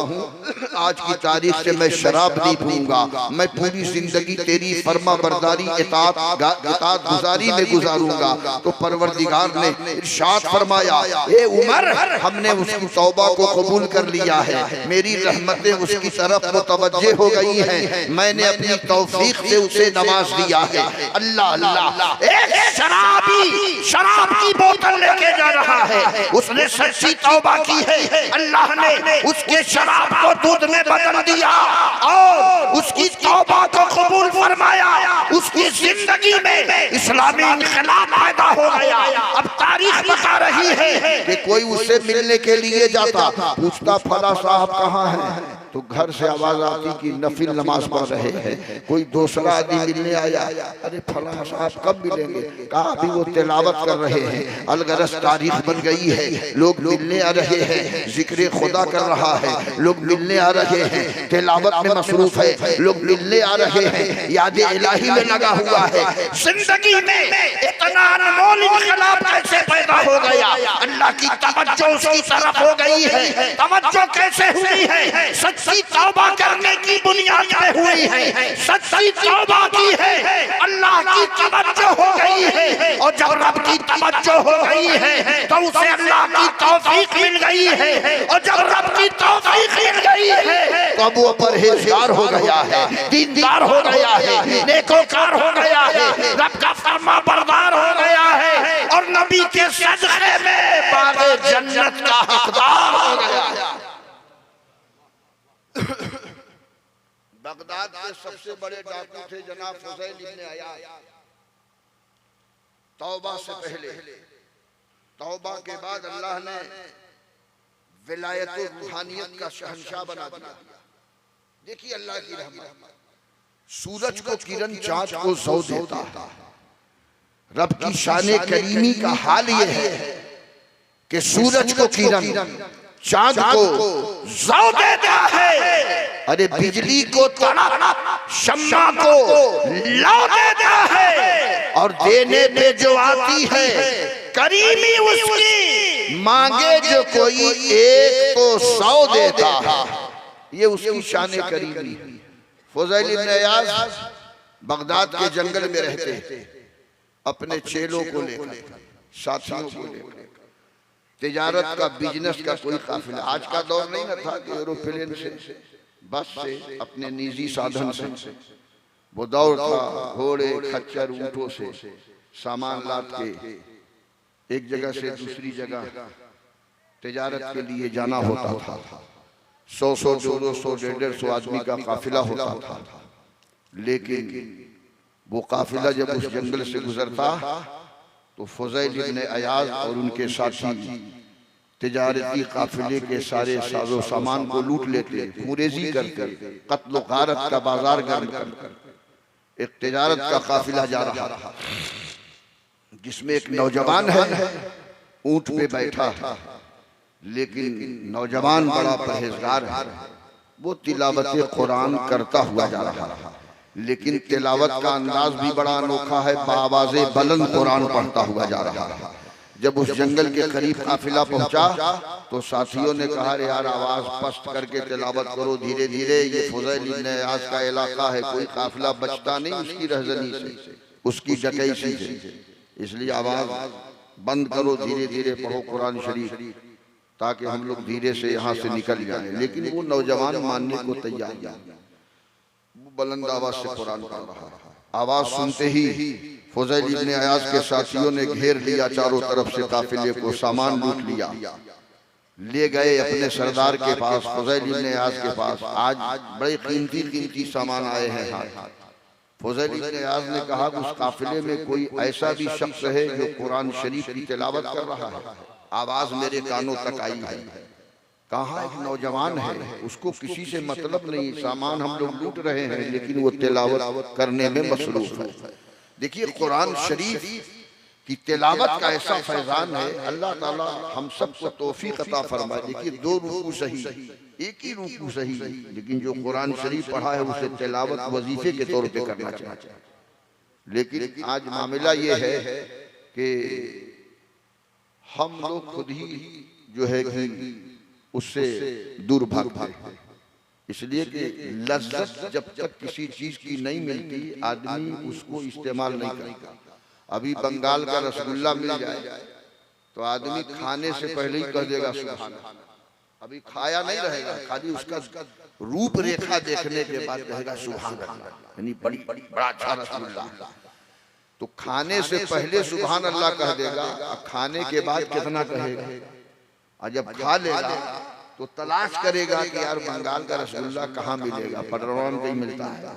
आज की तारीख से मैं शराब नहीं पीऊंगा, मैं पूरी जिंदगी तेरी फर्मा बरदारी इताअत गुजारी में गुजारूंगा। तो परवरदिगार ने इरशाद फरमाया, ए उमर हमने उसकी तौबा को कबूल कर लिया है, मेरी रहमतें उसकी तरफ मुतवज्जे हो गई हैं, मैंने अपनी तौफीक से उसे नवाज दिया है। अल्लाह अल्लाह, एक शराबी शराब की बोतल लेके जा रहा है, उसने सच्ची तौबा की है, अल्लाह ने उसके शराब को दूध में बदल दिया और उसकी तौबा को कबूल फरमाया। उसकी जिंदगी में इस्लामी इनकलाब पैदा हो गया। अब तारीख बता रही है कि कोई उससे मिलने के लिए जाता, पूछता फला साहब कहाँ है, तो घर से आवाज आती कि नफिल नमाज पढ़ रहे हैं। कोई दूसरा आदमी मिलने आया, अरे फलां साहब कब मिलेंगे? कहा अभी वो तिलावत कर रहे हैं। अलगरस तारीख बन गई है, लोग मिलने आ रहे हैं, जिक्र खुदा कर रहा है, लोग मिलने आ रहे हैं, तिलावत में मसरूफ है, लोग मिलने आ रहे हैं, याद इलाही में लगा हुआ है। जिंदगी में इतना अनमोल इनकलाब कैसे पैदा हो गया? अल्लाह की तवज्जो उसकी तरफ हो गई है। तवज्जो कैसे हुई है? सच्ची तौबा करने की बुनियाद पे हुई है। सच्ची तौबा की है, अल्लाह की तवज्जो हो गई है, और जब रब की तवज्जो हो गई है तो उसे अल्लाह की तौफीक मिल गई है, और जब रब की तौफीक मिल गई है तो वो परहेजगार हो गया है, दीनदार हो गया है, नेकोकार हो गया है, रब का फरमा बरदार हो गया है, और नबी के सदक़े में बाग़े जन्नत का हकदार हो गया है। बगदाद के सबसे बड़े डाकू थे जनाब फुज़ैल इब्न अयाज़। तौबा से पहले, तौबा के बाद अल्लाह ने विलायत रूहानियत का शहंशाह बना दिया। देखिए अल्लाह की रहमत, सूरज को किरण चाँद को ज़ौ देता है। रब की शान करीमी का हाल ये है कि सूरज को किरण, चाँद को ज़ौ देता है, अरे बिजली को तड़प, शम्मा को लौ देता है, और देने पे जो आती है करीमी उसकी, मांगे जो कोई एक तो 100 देता है। ये उसकी शान करीमी। फुज़ैल इब्न अयाज़ बगदाद के जंगल में रहते थे, अपने चेलों को लेकर, साथियों को लेकर, तिजारत का, बिजनेस का कोई काफिला। आज का दौर नहीं ना था कि एरोप्लेन से, बस से, अपने निजी साधन से, वो दौर था घोड़े खच्चर ऊंटों से सामान लाद के एक जगह से दूसरी जगह तिजारत के लिए जाना होता था। 100-100, 200, 150 आदमी का काफिला होता था। लेकिन वो काफिला जब उस जंगल से गुजरता तो फुज़ैल इब्न अयाज़ और उनके साथी तिजारती काफिले के सारे साजो सामान को लूट लेते, मुरेजी करके, कत्ल गारत का बाजार गर्म कर। एक तिजारत का काफिला जा रहा था, जिसमें एक नौजवान है, ऊंट पे बैठा है, लेकिन नौजवान बड़ा परहेजगार है। वो तिलावत कुरान करता हुआ जा रहा है, लेकिन तिलावत का अंदाज भी बड़ा अनोखा है, बावाज़े बुलंद कुरान पढ़ता हुआ जा रहा है। जब उस जंगल के करीब काफिला पहुंचा तो साथियों ने कहा, रे यार आवाज पस्त करके तिलावत करो धीरे धीरे, ये फुज़ैल इब्न अयाज़ का इलाका है, कोई काफिला बचता नहीं उसकी रहजनी से, उसकी डकैती से, इसलिए आवाज बंद करो, धीरे धीरे पढ़ो कुरान शरीफ, ताकि हम लोग धीरे से यहाँ से निकल जाए। लेकिन वो नौजवान मानने को तैयार नहीं, वो बुलंद आवाज से कुरान पढ़ रहा है। आवाज सुनते ही फुज़ैल इब्न अयाज़ के साथियों ने घेर लिया, चारों तरफ से काफिले को, सामान लूट लिया, ले गए अपने सरदार के पास, फुज़ैल इब्न अयाज़ के पास। आज बड़े कीमती सामान आए हैं हाथ। फुज़ैल इब्न अयाज़ ने कहा कि उस काफिले में कोई ऐसा भी शख्स है जो कुरान शरीफ की तिलावत कर रहा है? आवाज मेरे कानों तक आई है। कहा एक नौजवान है, उसको किसी से मतलब नहीं, सामान हम लोग लूट रहे हैं, लेकिन वो तिलावत करने में मसरूफ है। देखिए कुरान शरीफ की तिलावत का ऐसा फैजान है, अल्लाह ताला हम सबको तौफीक अता फरमाए। देखिए 2 रुकू सही, एक ही रुकू सही, लेकिन जो कुरान शरीफ पढ़ा है उसे तिलावत वजीफे के तौर पे करना चाहिए। लेकिन आज मामला ये है कि हम लोग खुद ही जो है कि उससे दूर भागते हैं, इसलिए कि लज्जत जब तक किसी चीज की नहीं मिलती आदमी उसको इस्तेमाल नहीं करता। अभी बंगाल का रसगुल्ला मिल जाए तो आदमी खाने से पहले ही कह देगा सुभान अल्लाह, अभी खाया नहीं रहेगा, खाली उसका रूप रेखा देखने के बाद कहेगा सुभान अल्लाह, यानी बड़ा अच्छा रसगुल्ला। तो खाने से पहले सुभान अल्लाह कह देगा, खाने के बाद कितना कहेगा, और जब खा लेगा तो तलाश करेगा कि यार बंगाल का रसगुल्ला कहाँ मिलेगा, पटरौन कहीं मिलता है,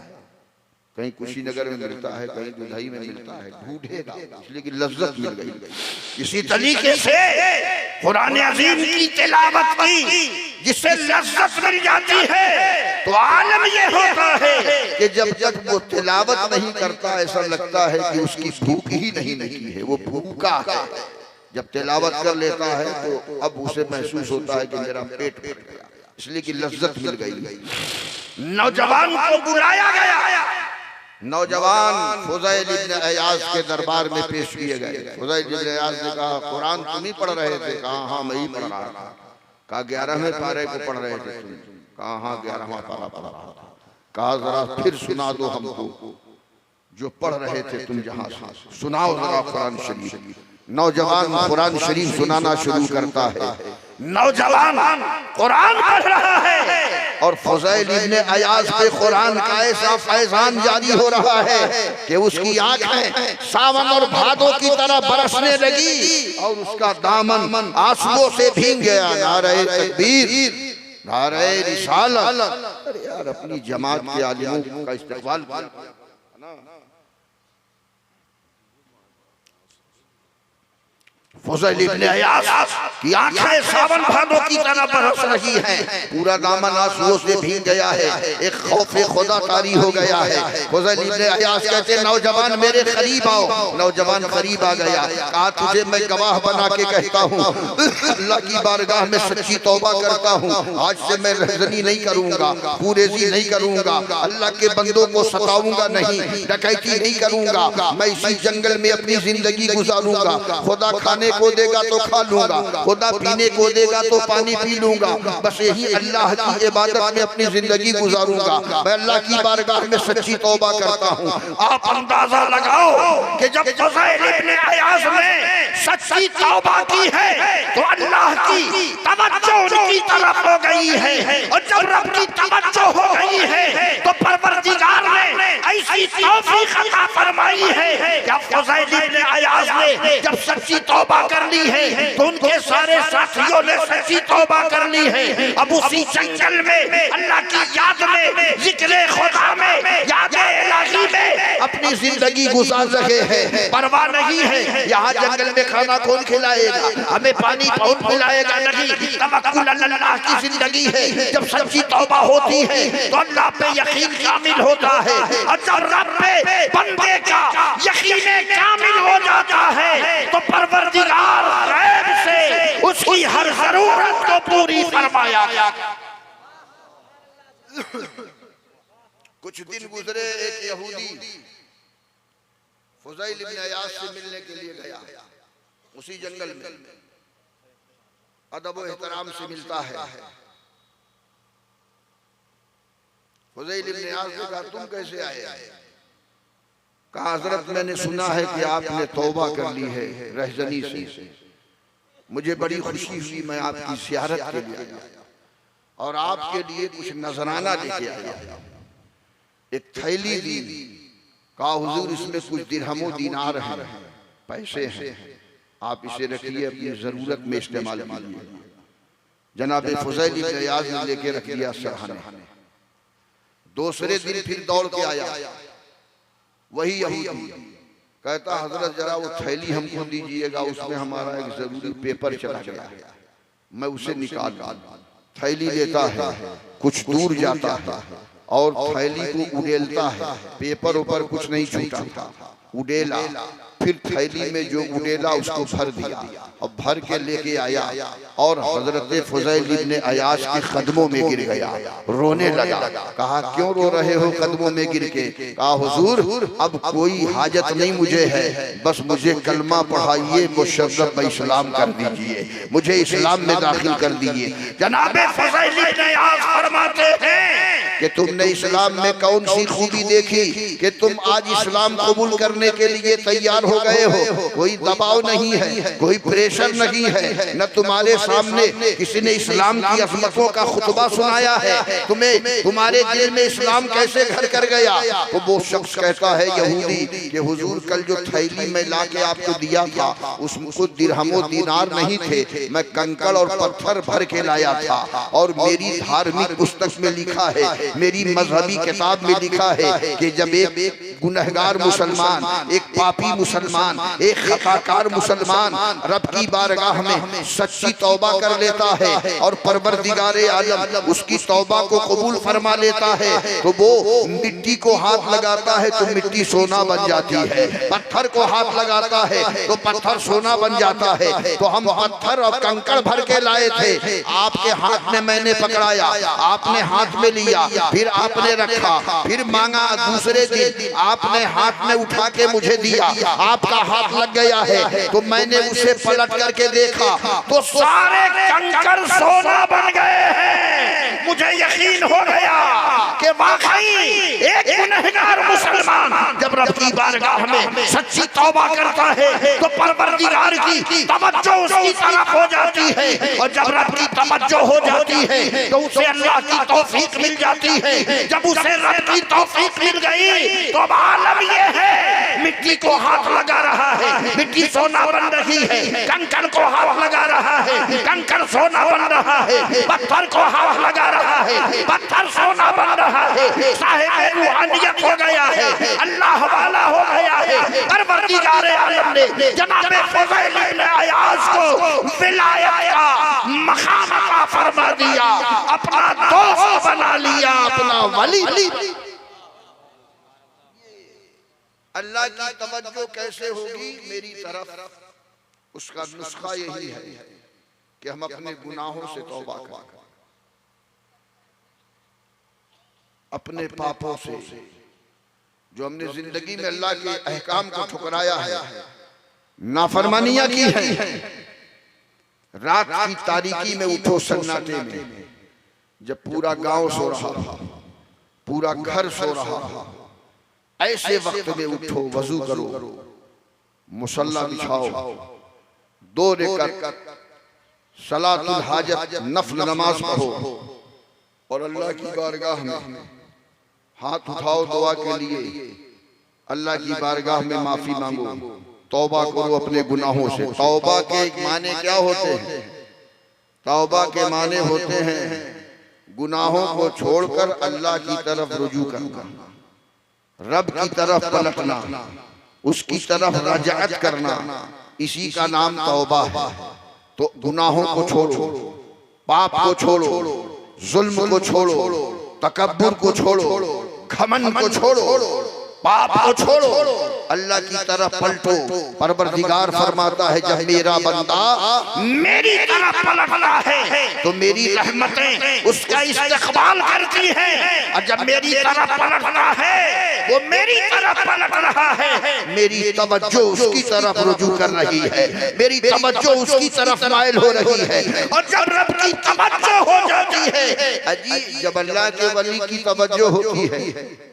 कहीं कुशीनगर में मिलता है, कहीं दुधई में मिलता है, ढूंढेगा, इसलिए कि लज्जत मिल गई। इसी तरीके से कुरान अजीम की तिलावत की जिससे लज्जत मिल जाती है, तो आलम ये होता है कि जब तक वो तिलावत नहीं करता ऐसा लगता है कि उसकी भूख ही नहीं निकली है, वो भूखा है। जब तिलावत कर लेता है तो अब उसे महसूस होता है कि मेरा पेट भर गया, इसलिए कि लज्जत मिल गई। नौजवान को बुलाया गया, नौजवान फुज़ैल इब्न अयाज़ के दरबार में पेश किए गए। फुज़ैल इब्न अयाज़ ने कहा, कुरान तुम ही पढ़ रहे थे? कहा हाँ मैं ही पढ़ रहा था। कहा 11वें पारे को पढ़ रहे थे तुम? कहा हाँ 11वां पारा पढ़ रहा था। कहा जरा फिर सुना दो हमको जो पढ़ रहे थे तुम, जहां से सुनाओ जरा कुरान शरीफ। नौजवान कुरान शरीफ सुनाना शुरू करता है। नौजवान कुरान पढ़ रहा है और फुज़ैल इब्न अयाज़ पे कुरान का ऐसा फैज़ान जारी हो रहा है कि उसकी आंखें सावन और भादों की तरह बरसने लगी और उसका दामन आंसुओं से भीग गया। नारे तकबीर, नारे रिसालत। अरे यार अपनी जमात के आलिमों का इस्तेक़बाल किया। फुज़ैल इब्न अयाज़ की आंखें सावन भादों की तरह बरस रही हैं, पूरा दामन आंसुओं से भीग गया है, एक खौफ खुदा तारी हो गया है। फुज़ैल इब्न अयाज़ कहते नौजवान मेरे करीब आओ। नौजवान करीब आ गया। कहा तुझे मैं गवाह बना के कहता हूँ, अल्लाह की बारगाह में सच्ची तौबा करता हूँ, आज से मैं रहज़नी नहीं करूँगा, कुरेज़ी नहीं करूँगा, अल्लाह के बंदों को सताऊंगा नहीं, डकैती नहीं करूँगा, मैं इसी जंगल में अपनी जिंदगी गुजारूंगा। खुदा खाने को देगा तो खा लूंगा, खुदा पीने को देगा तो पानी पी लूंगा, बस यही अल्लाह की इबादत में अपनी जिंदगी गुजारूंगा। मैं अल्लाह की बारगाह में सच्ची तौबा करता हूँ। आप अंदाजा लगाओ कि जब फुज़ैल इब्न अयाज़ ने सच्ची तौबा की है तो अल्लाह की तवज्जो उनकी तरफ हो गई है, और जब रब की तवज्जो हो गई है तो परवरदिगार ने ऐसी तौफीक अता फरमाई है कि फुज़ैल इब्न अयाज़ ने जब सच्ची तौबा कर ली है तो उनके सारे साथियों ने सच्ची तौबा कर ली है। अब उसी जंगल में अल्लाह की याद में, जिक्र खुदा में, याद इलाही में अपनी जिंदगी गुजार रहे हैं। परवाह नहीं है यहाँ जंगल में खाना कौन खिलाएगा, हमें पानी कौन पिलाएगा, नहीं, तवक्कुल अल्लाह की जिंदगी है। जब सच्ची तौबा होती है तो अल्लाह पे यकीन कामिल होता है, और जब रब पे बंदे का यकीन कामिल हो जाता है तो परवरदिगार गैब से उसकी हर जरूरत को पूरी फरमाया। कुछ दिन गुजरे, एक यहूदी फुज़ैल इब्न अयाज़ से मिलने के लिए गया। उसी जंगल में अदब व एहतराम से मिलता है। फुज़ैल इब्न अयाज़ ने कहा तुम कैसे आए? कहा हजरत मैंने सुना है कि आपने तौबा कर ली है रहज़नी से, मुझे बड़ी खुशी हुई, मैं आपकी ज़ियारत के लिए आया और आपके लिए कुछ नजराना लेके आया। एक थैली दी, कहा हुजूर इसमें कुछ दिरहमो दीनार हैं, पैसे हैं, आप इसे रखिए, अपनी जरूरत में इस्तेमाल कीजिए। जनाब फुज़ैल इब्न अयाज़ ने लेके रख दिया सरहाने। दूसरे दिन फिर दौड़ के आया वही यहूदी, कहता हजरत जरा वो थैली हमको दीजिएगा, उसमें हमारा एक जरूरी पेपर चला गया, मैं उसे निकाल। थैली लेता है, कुछ दूर जाता है और थैली को उड़ेलता है, पेपर ऊपर कुछ नहीं छूटा, उड़ेला, फिर थैली में जो उड़ेला उसको भर दिया और भर के लेके आया और हजरत फुज़ैल इब्न अयाज़ के कदमों में गिर गया, रोने लगा। कहा क्यों रो रहे हो कदमों में गिर के? कहा हुजूर अब कोई हाजत नहीं मुझे है, बस मुझे कलमा पढ़ाइए, मुशर्रफ इस्लाम कर दीजिए, मुझे इस्लाम में दाखिल कर दीजिए। जनाब फुज़ैल इब्न अयाज़ फरमाते हैं कि तुमने इस्लाम में कौन सी खूबी देखी कि तुम आज इस्लाम कबूल करने करने के लिए तैयार हो गए हो, कोई दबाव नहीं है, कोई प्रेशर नहीं है, न तुम्हारे सामने किसी ने इस्लाम की अजमतों का खुतबा सुनाया है, तुम्हें तुम्हारे दिल में इस्लाम कैसे घर कर गया। तो वो शख्स कहता है यहूदी कि हुजूर कल जो थैली में ला के आपको दिया था उसको दिरहमो दिनार नहीं थे, मैं कंकड़ और पत्थर भर के लाया था। और मेरी धार्मिक पुस्तक में लिखा है, मेरी मजहबी किताब में लिखा है कि जब एक गुनहगार मुसलमान, एक पापी मुसलमान, एक खताकार मुसलमान रब की बारगाह में सच्ची तौबा कर लेता है और परवरदिगारे आलम उसकी तौबा को कबूल फरमा लेता है, तो वो मिट्टी को हाथ लगाता है तो मिट्टी सोना बन जाती है, पत्थर को हाथ लगाता है तो पत्थर सोना बन जाता है। तो हम पत्थर और कंकड़ भर के लाए थे, आपके हाथ में मैंने पकड़ाया, आपने हाथ में लिया, फिर आपने रखा, फिर मांगा, दूसरे दिन आपने हाथ में उठा के मुझे दिया, आपका हाथ लग गया है तो मैंने उसे पलट करके देखा तो सारे कंकड़ सोना बन गए हैं। मुझे यकीन हो गया कि वाकई एक गुनहगार मुसलमान जब रब की बारगाह में सच्ची तौबा करता है तो परवरदिगार की तवज्जो उसकी तरफ हो जाती है, और जब रब की तवज्जो हो जाती है तो उसे अल्लाह की तौफीक मिल जाती है। जब उसे रब की तौफीक मिल गई तो आलम ये है, मिट्टी को हाथ लगा रहा है, मिट्टी सोना बन रही है, कंकड़ को हाथ लगा रहा है, कंकड़ सोना बन रहा है, पत्थर को हाथ लगा रहा है, पत्थर सोना बन रहा है, साहिब रूहानियत हो गया है, अल्लाह वाला हो गया है। परवरदिगार आलम ने जनाब फज़ैल इब्न अयाज को विलायत का मकाम अता फरमा दिया, अपना दोस्त बना लिया, अपना वली। अल्लाह की तवज्जो कैसे होगी मेरी तरफ, उसका नुस्खा यही है कि हम अपने गुनाहों से तौबा करें, अपने पापों से जो हमने जिंदगी में अल्लाह के अहकाम को ठुकराया है, नाफरमानियां की है। रात की तारीकी में उठो सन्नाटे में, जब पूरा गांव सो रहा, पूरा घर सो रहा, ऐसे वक्त में उठो, वजू करो, मुसल्ला बिछाओ, 2 रकात सलातुल हाजत नफल नमाज पढ़ो और अल्लाह की बारगाह में हाथ उठाओ दुआ के लिए, अल्लाह की बारगाह में माफी मांगो, तौबा करो अपने गुनाहों से। तौबा के माने क्या होते हैं? तौबा के माने होते हैं गुनाहों को छोड़कर अल्लाह की तरफ रुजू करना, रब की तरफ पलटना, उसकी तरफ रजाअत करना, इसी का नाम तौबा है। तो गुनाहों को छोड़ो, पाप को छोड़ो, जुल्म को छोड़ो, तकब्बुर को छोड़ो, घमंड को छोड़ो, पाप को छोड़ो, अल्लाह की तरफ पलटो। परवरदिगार फरमाता है जब मेरा बंदा मेरी तरफ पलटता है तो मेरी रहमतें उसका इस्तकबाल करती हैं, और जब मेरी तरफ पलटता है वो मेरी तरफ पलट रहा है, मेरी तवज्जो उसकी तरफ रुजू कर रही है, मेरी तवज्जो उसकी तरफ माइल हो रही है। और जब रब की तवज्जो हो जाती है, अजी जब अल्लाह के वली की तवज्जो होती है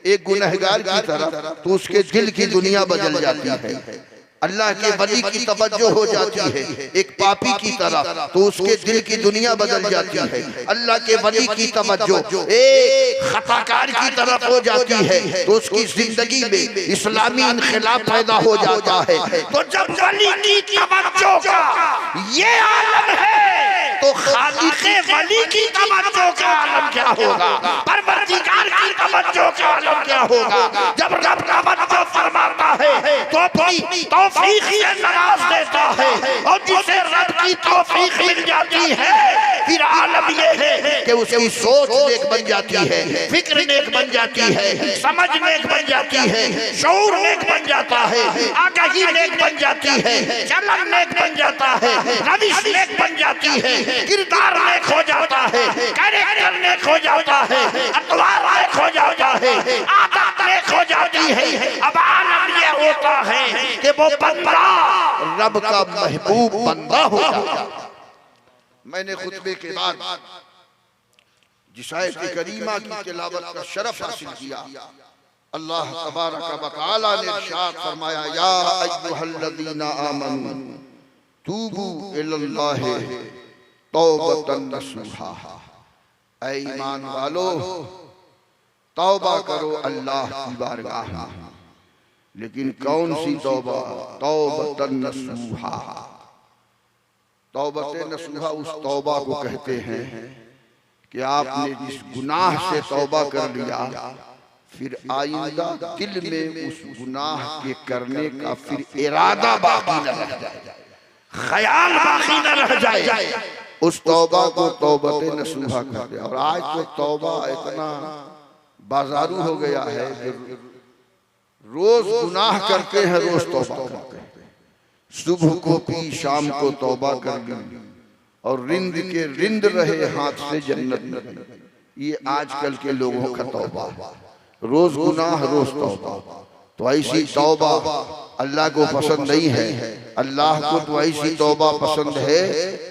एक गुनहगार की तरफ तो उसके दिल की दुनिया बदल जाती है। अल्लाह के वली की तवज्जो हो जाती है एक पापी की तरफ तो उसके दिल की दुनिया बदल जाती है। अल्लाह के वली की तवज्जो एक खताकार की तरफ हो जाती है तो उसकी जिंदगी में इस्लामी इनकलाब पैदा हो जाता है। तो जब वली की तवज्जो का ये आलम है तो खालिक़े वली की तवज्जो का आलम क्या होगा, परवरदिगार की तवज्जो का आलम क्या होगा। जब रब तवज्जो फरमाता है तो अपनी तौफीक से नवाज देता है, और जिसे रब की तौफीक मिल जाती है फिर आलम ये है कि उसकी सोच नेक बन जाती है, फिक्र नेक बन जाती है, समझ नेक बन जाती है, शऊर नेक बन जाता है, आगाही नेक बन जाती है, चलन नेक बन जाता है, रविश नेक बन जाती है, किरदार नेक हो जाता है, कैरेक्टर नेक हो जाता है, अतवार नेक हो जाता है, आदत नेक हो जाती है। अब आलम ये होता है कि वो बंदा रब का महबूब बंदा हो जाता। मैंने खुतबे के बाद जिस आयत करीमा की तिलावत का शरफ हासिल किया अल्लाह तबारक व तआला ने इरशाद फरमाया, या अय्युहल्लज़ीना आमनू तूबू इलल्लाहि तौबतन नसूहा। ऐ ईमान वालो, तौबा करो अल्लाह की बारगाह में। लेकिन कौन सी तौबा? तौबतन नसूहा। तौबत नसूहा उस तौबा को कहते हैं कि आपने जिस गुनाह से तौबा कर लिया, फिर आइंदा दिल में उस गुनाह के करने का फिर इरादा बाकी न रह जाए, ख्याल बाकी न रह जाए। उस तौबा को तौबत नसूहा कहते हैं। और आज तो तौबा इतना बाजारू हो गया है कि रोज गुनाह करते हैं, रोज तौबा करते हैं। सुबह को पी, शाम को तौबा कर ली, और रिंद के रिंद रहे हाथ से जन्नत में। ये आजकल के लोगों का तौबा, रोज गुनाह रोज तौबा। तो ऐसी तौबा अल्लाह को पसंद नहीं है। अल्लाह को तो ऐसी तौबा पसंद है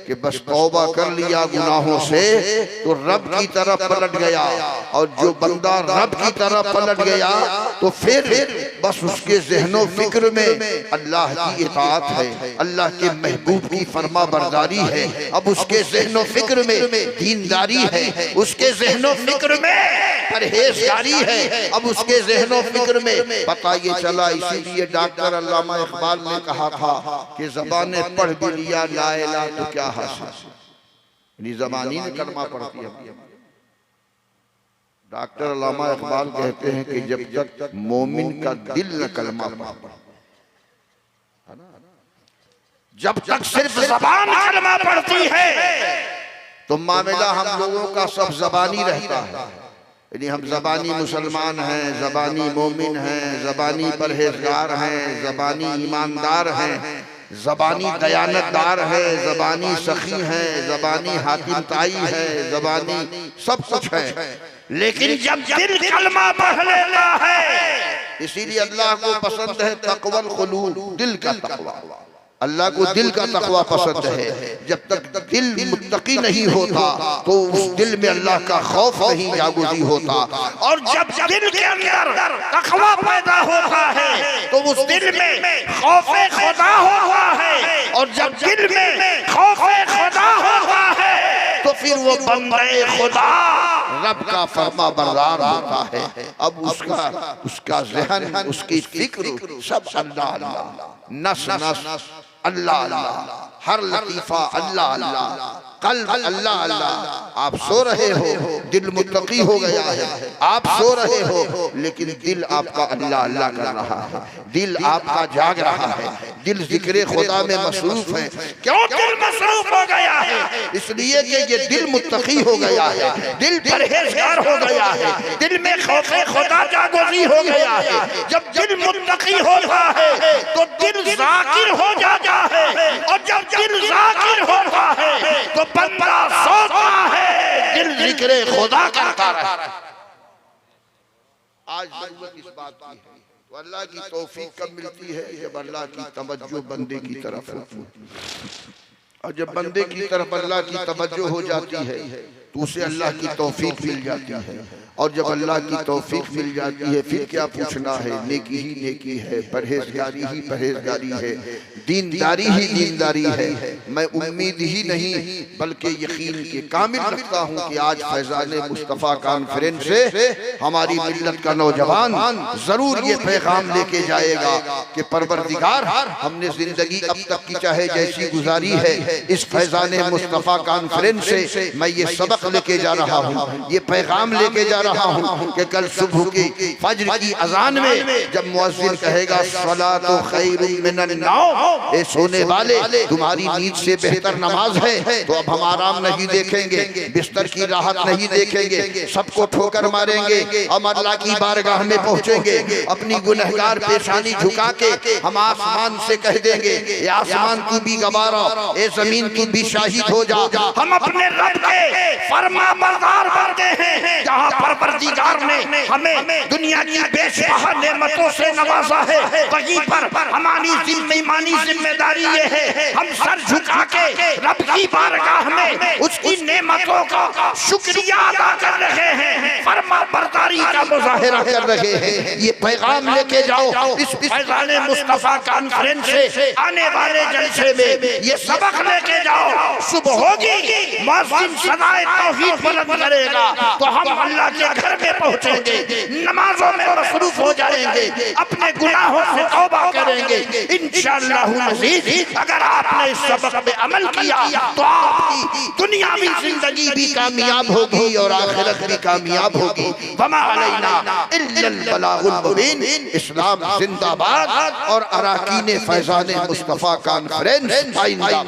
कि बस तौबा कर लिया गुनाहों से तो रब की तरफ पलट गया, और जो बंदा रब की तरफ पलट गया तो फिर बस उसके ज़हनो फिक्र में अल्लाह की इताअत है, अल्लाह के महबूब की फरमा बरदारी है। अब उसके ज़हनो फिक्र में दीनदारी है, उसके ज़हनो फिक्र में परहेज़गारी है। अब उसके ज़हनो फिक्र में पता ये चला, इसीलिए डॉक्टर अल्लामा इकबाल ने कहा था कि ज़बाने पढ़ भी लिया ला इलाहा तो क्या हासिल। ज़बानी ने कलमा पढ़ती है। डॉक्टर अल्लामा इकबाल कहते हैं कि जब तक मोमिन का दिल न कलमा पढ़े, जब तक सिर्फ ज़बान कलमा पढ़ती है तो मामला हम लोगों का सब ज़बानी रहता है। यानी हम ज़बानी मुसलमान हैं, ज़बानी मोमिन हैं, ज़बानी परहेज़गार हैं, ज़बानी ईमानदार हैं, ज़बानी दयानतदार है, ज़बानी सखी है, ज़बानी हाकिम ताई है, ज़बानी सब कुछ है। लेकिन जब दिल कलमा पढ़ लेता है, इसीलिए अल्लाह को पसंद है तक़वल क़ुलूब, दिल का तक़वा। अल्लाह को दिल का तक़वा पसंद है। जब तक दिल मुत्तकी नहीं होता तो उस दिल में अल्लाह का खौफ नहीं जागुज़ी होता, और जब दिल के अंदर तक़वा पैदा होता है तो उस दिल में खौफ़े खुदा होता है, और जब दिल में खौफ़े खुदा होता है तो फिर वो बंदे खुदा रब का फरमा बरदार होता है। अब उसका ज़हन, उसकी फिक्र सब अल्लाह अल्लाह, नस नस अल्लाह अल्लाह, हर लतीफ़ा अल्लाह अल्लाह, कल्ब अल्लाह अल्लाह। आप सो रहे हो, दिल मुत्तकी हो गया है, आप सो रहे हो, लेकिन दिल आपका अल्लाह अल्लाह कर रहा है, दिल आपका जाग रहा है, दिल जिक्र खुदा में मसरूफ है। क्यों दिल मसरूफ हो गया है? इसलिए कि ये दिल मुत्तकी हो गया है, दिल परहेज़गार हो गया है, दिल में खौफ़े खुदा जागोज़ी हो गया है। जब दिल मुत्तकी होता है तो दिल ज़ाकिर हो जाता है, और जब दिल ज़ाकिर होता है तो बंदा सोता है, दिल जिक्र खुदा करता रहता है। आज जरूरत इस बात की है तो अल्लाह की तौफीक कब मिलती है? जब अल्लाह की तवज्जो बंदे की तरफ होती है, और जब बंदे की तरफ अल्लाह की तवज्जो हो जाती है तो उसे अल्लाह की तौफीक मिल जाती है। और जब अल्लाह की तौफीक मिल जाती है फिर क्या पूछना है? नेकी ही नेकी है, परहेज़गारी ही परहेज़गारी है, दीनदारी ही दीनदारी है। मैं उम्मीद ही नहीं बल्कि यकीन के कामिल रखता हूँ कि आज फैज़ान मुस्तफ़ा कॉन्फ्रेंस से हमारी मिल्लत का नौजवान जरूर ये पैगाम लेके जाएगा कि परवरदिगार, हमने जिंदगी अब तक की चाहे जैसी गुजारी है, इस फैज़ान मुस्तफ़ा कॉन्फ्रेंस से मैं ये सबक लेके जा रहा हूँ, ये पैगाम लेके जा रहा हूँ कि कल सुबह की फज्र की अजान में जब मुअज्जिन कहेगा सलातो खैरुम मिनन नौम, ए सोने वाले तुम्हारी नींद से बेहतर नमाज है, तो अब हम आराम नहीं देखेंगे, बिस्तर की राहत नहीं देखेंगे, सबको ठोकर मारेंगे, हम अल्लाह की बारगाह में पहुँचेंगे, अपनी गुनहगार पेशानी झुका के हम आसमान से कह देंगे, ए आसमान तू भी गवारा, ए जमीन तू भी शाहिद हो जा, हम अपने रब के फरमा बरदार बनते हैं। जहाँ परवरदिगार ने हमें दुनिया की बेशबहा नेमतों से नवाजा है, वहीं पर हमारी ईमानी जिम्मेदारी ये है हम सर झुका के रब की बारगाह में उसकी नेमतों का शुक्रिया अदा कर रहे हैं, फरमा बरदारी का मुजाहिरा कर रहे हैं। ये पैगाम लेके जाओ इस फैजाने मुस्तफा कॉन्फ्रेंस से आने वाले जलसे में, ये सबक लेके जाओ। सुबह होगी मुअज्जिन सदाए तौहीद बुलंद करेगा तो हम अल्लाह के घर में पहुंचेंगे, नमाजों में मसरूफ हो जाएंगे, अपने गुनाहों से तौबा करेंगे इंशाअल्लाह अज़ीज़। अगर आपने इस सबक पे अमल किया तो आपकी दुनियावी जिंदगी भी कामयाब होगी और आखिरत भी कामयाब होगी। वमा अलैना इल्लल बलागुल मुबीन। इस्लाम जिंदाबाद और अराकीन फैजाने मुस्तफा कॉन्फ्रेंस आइंदा।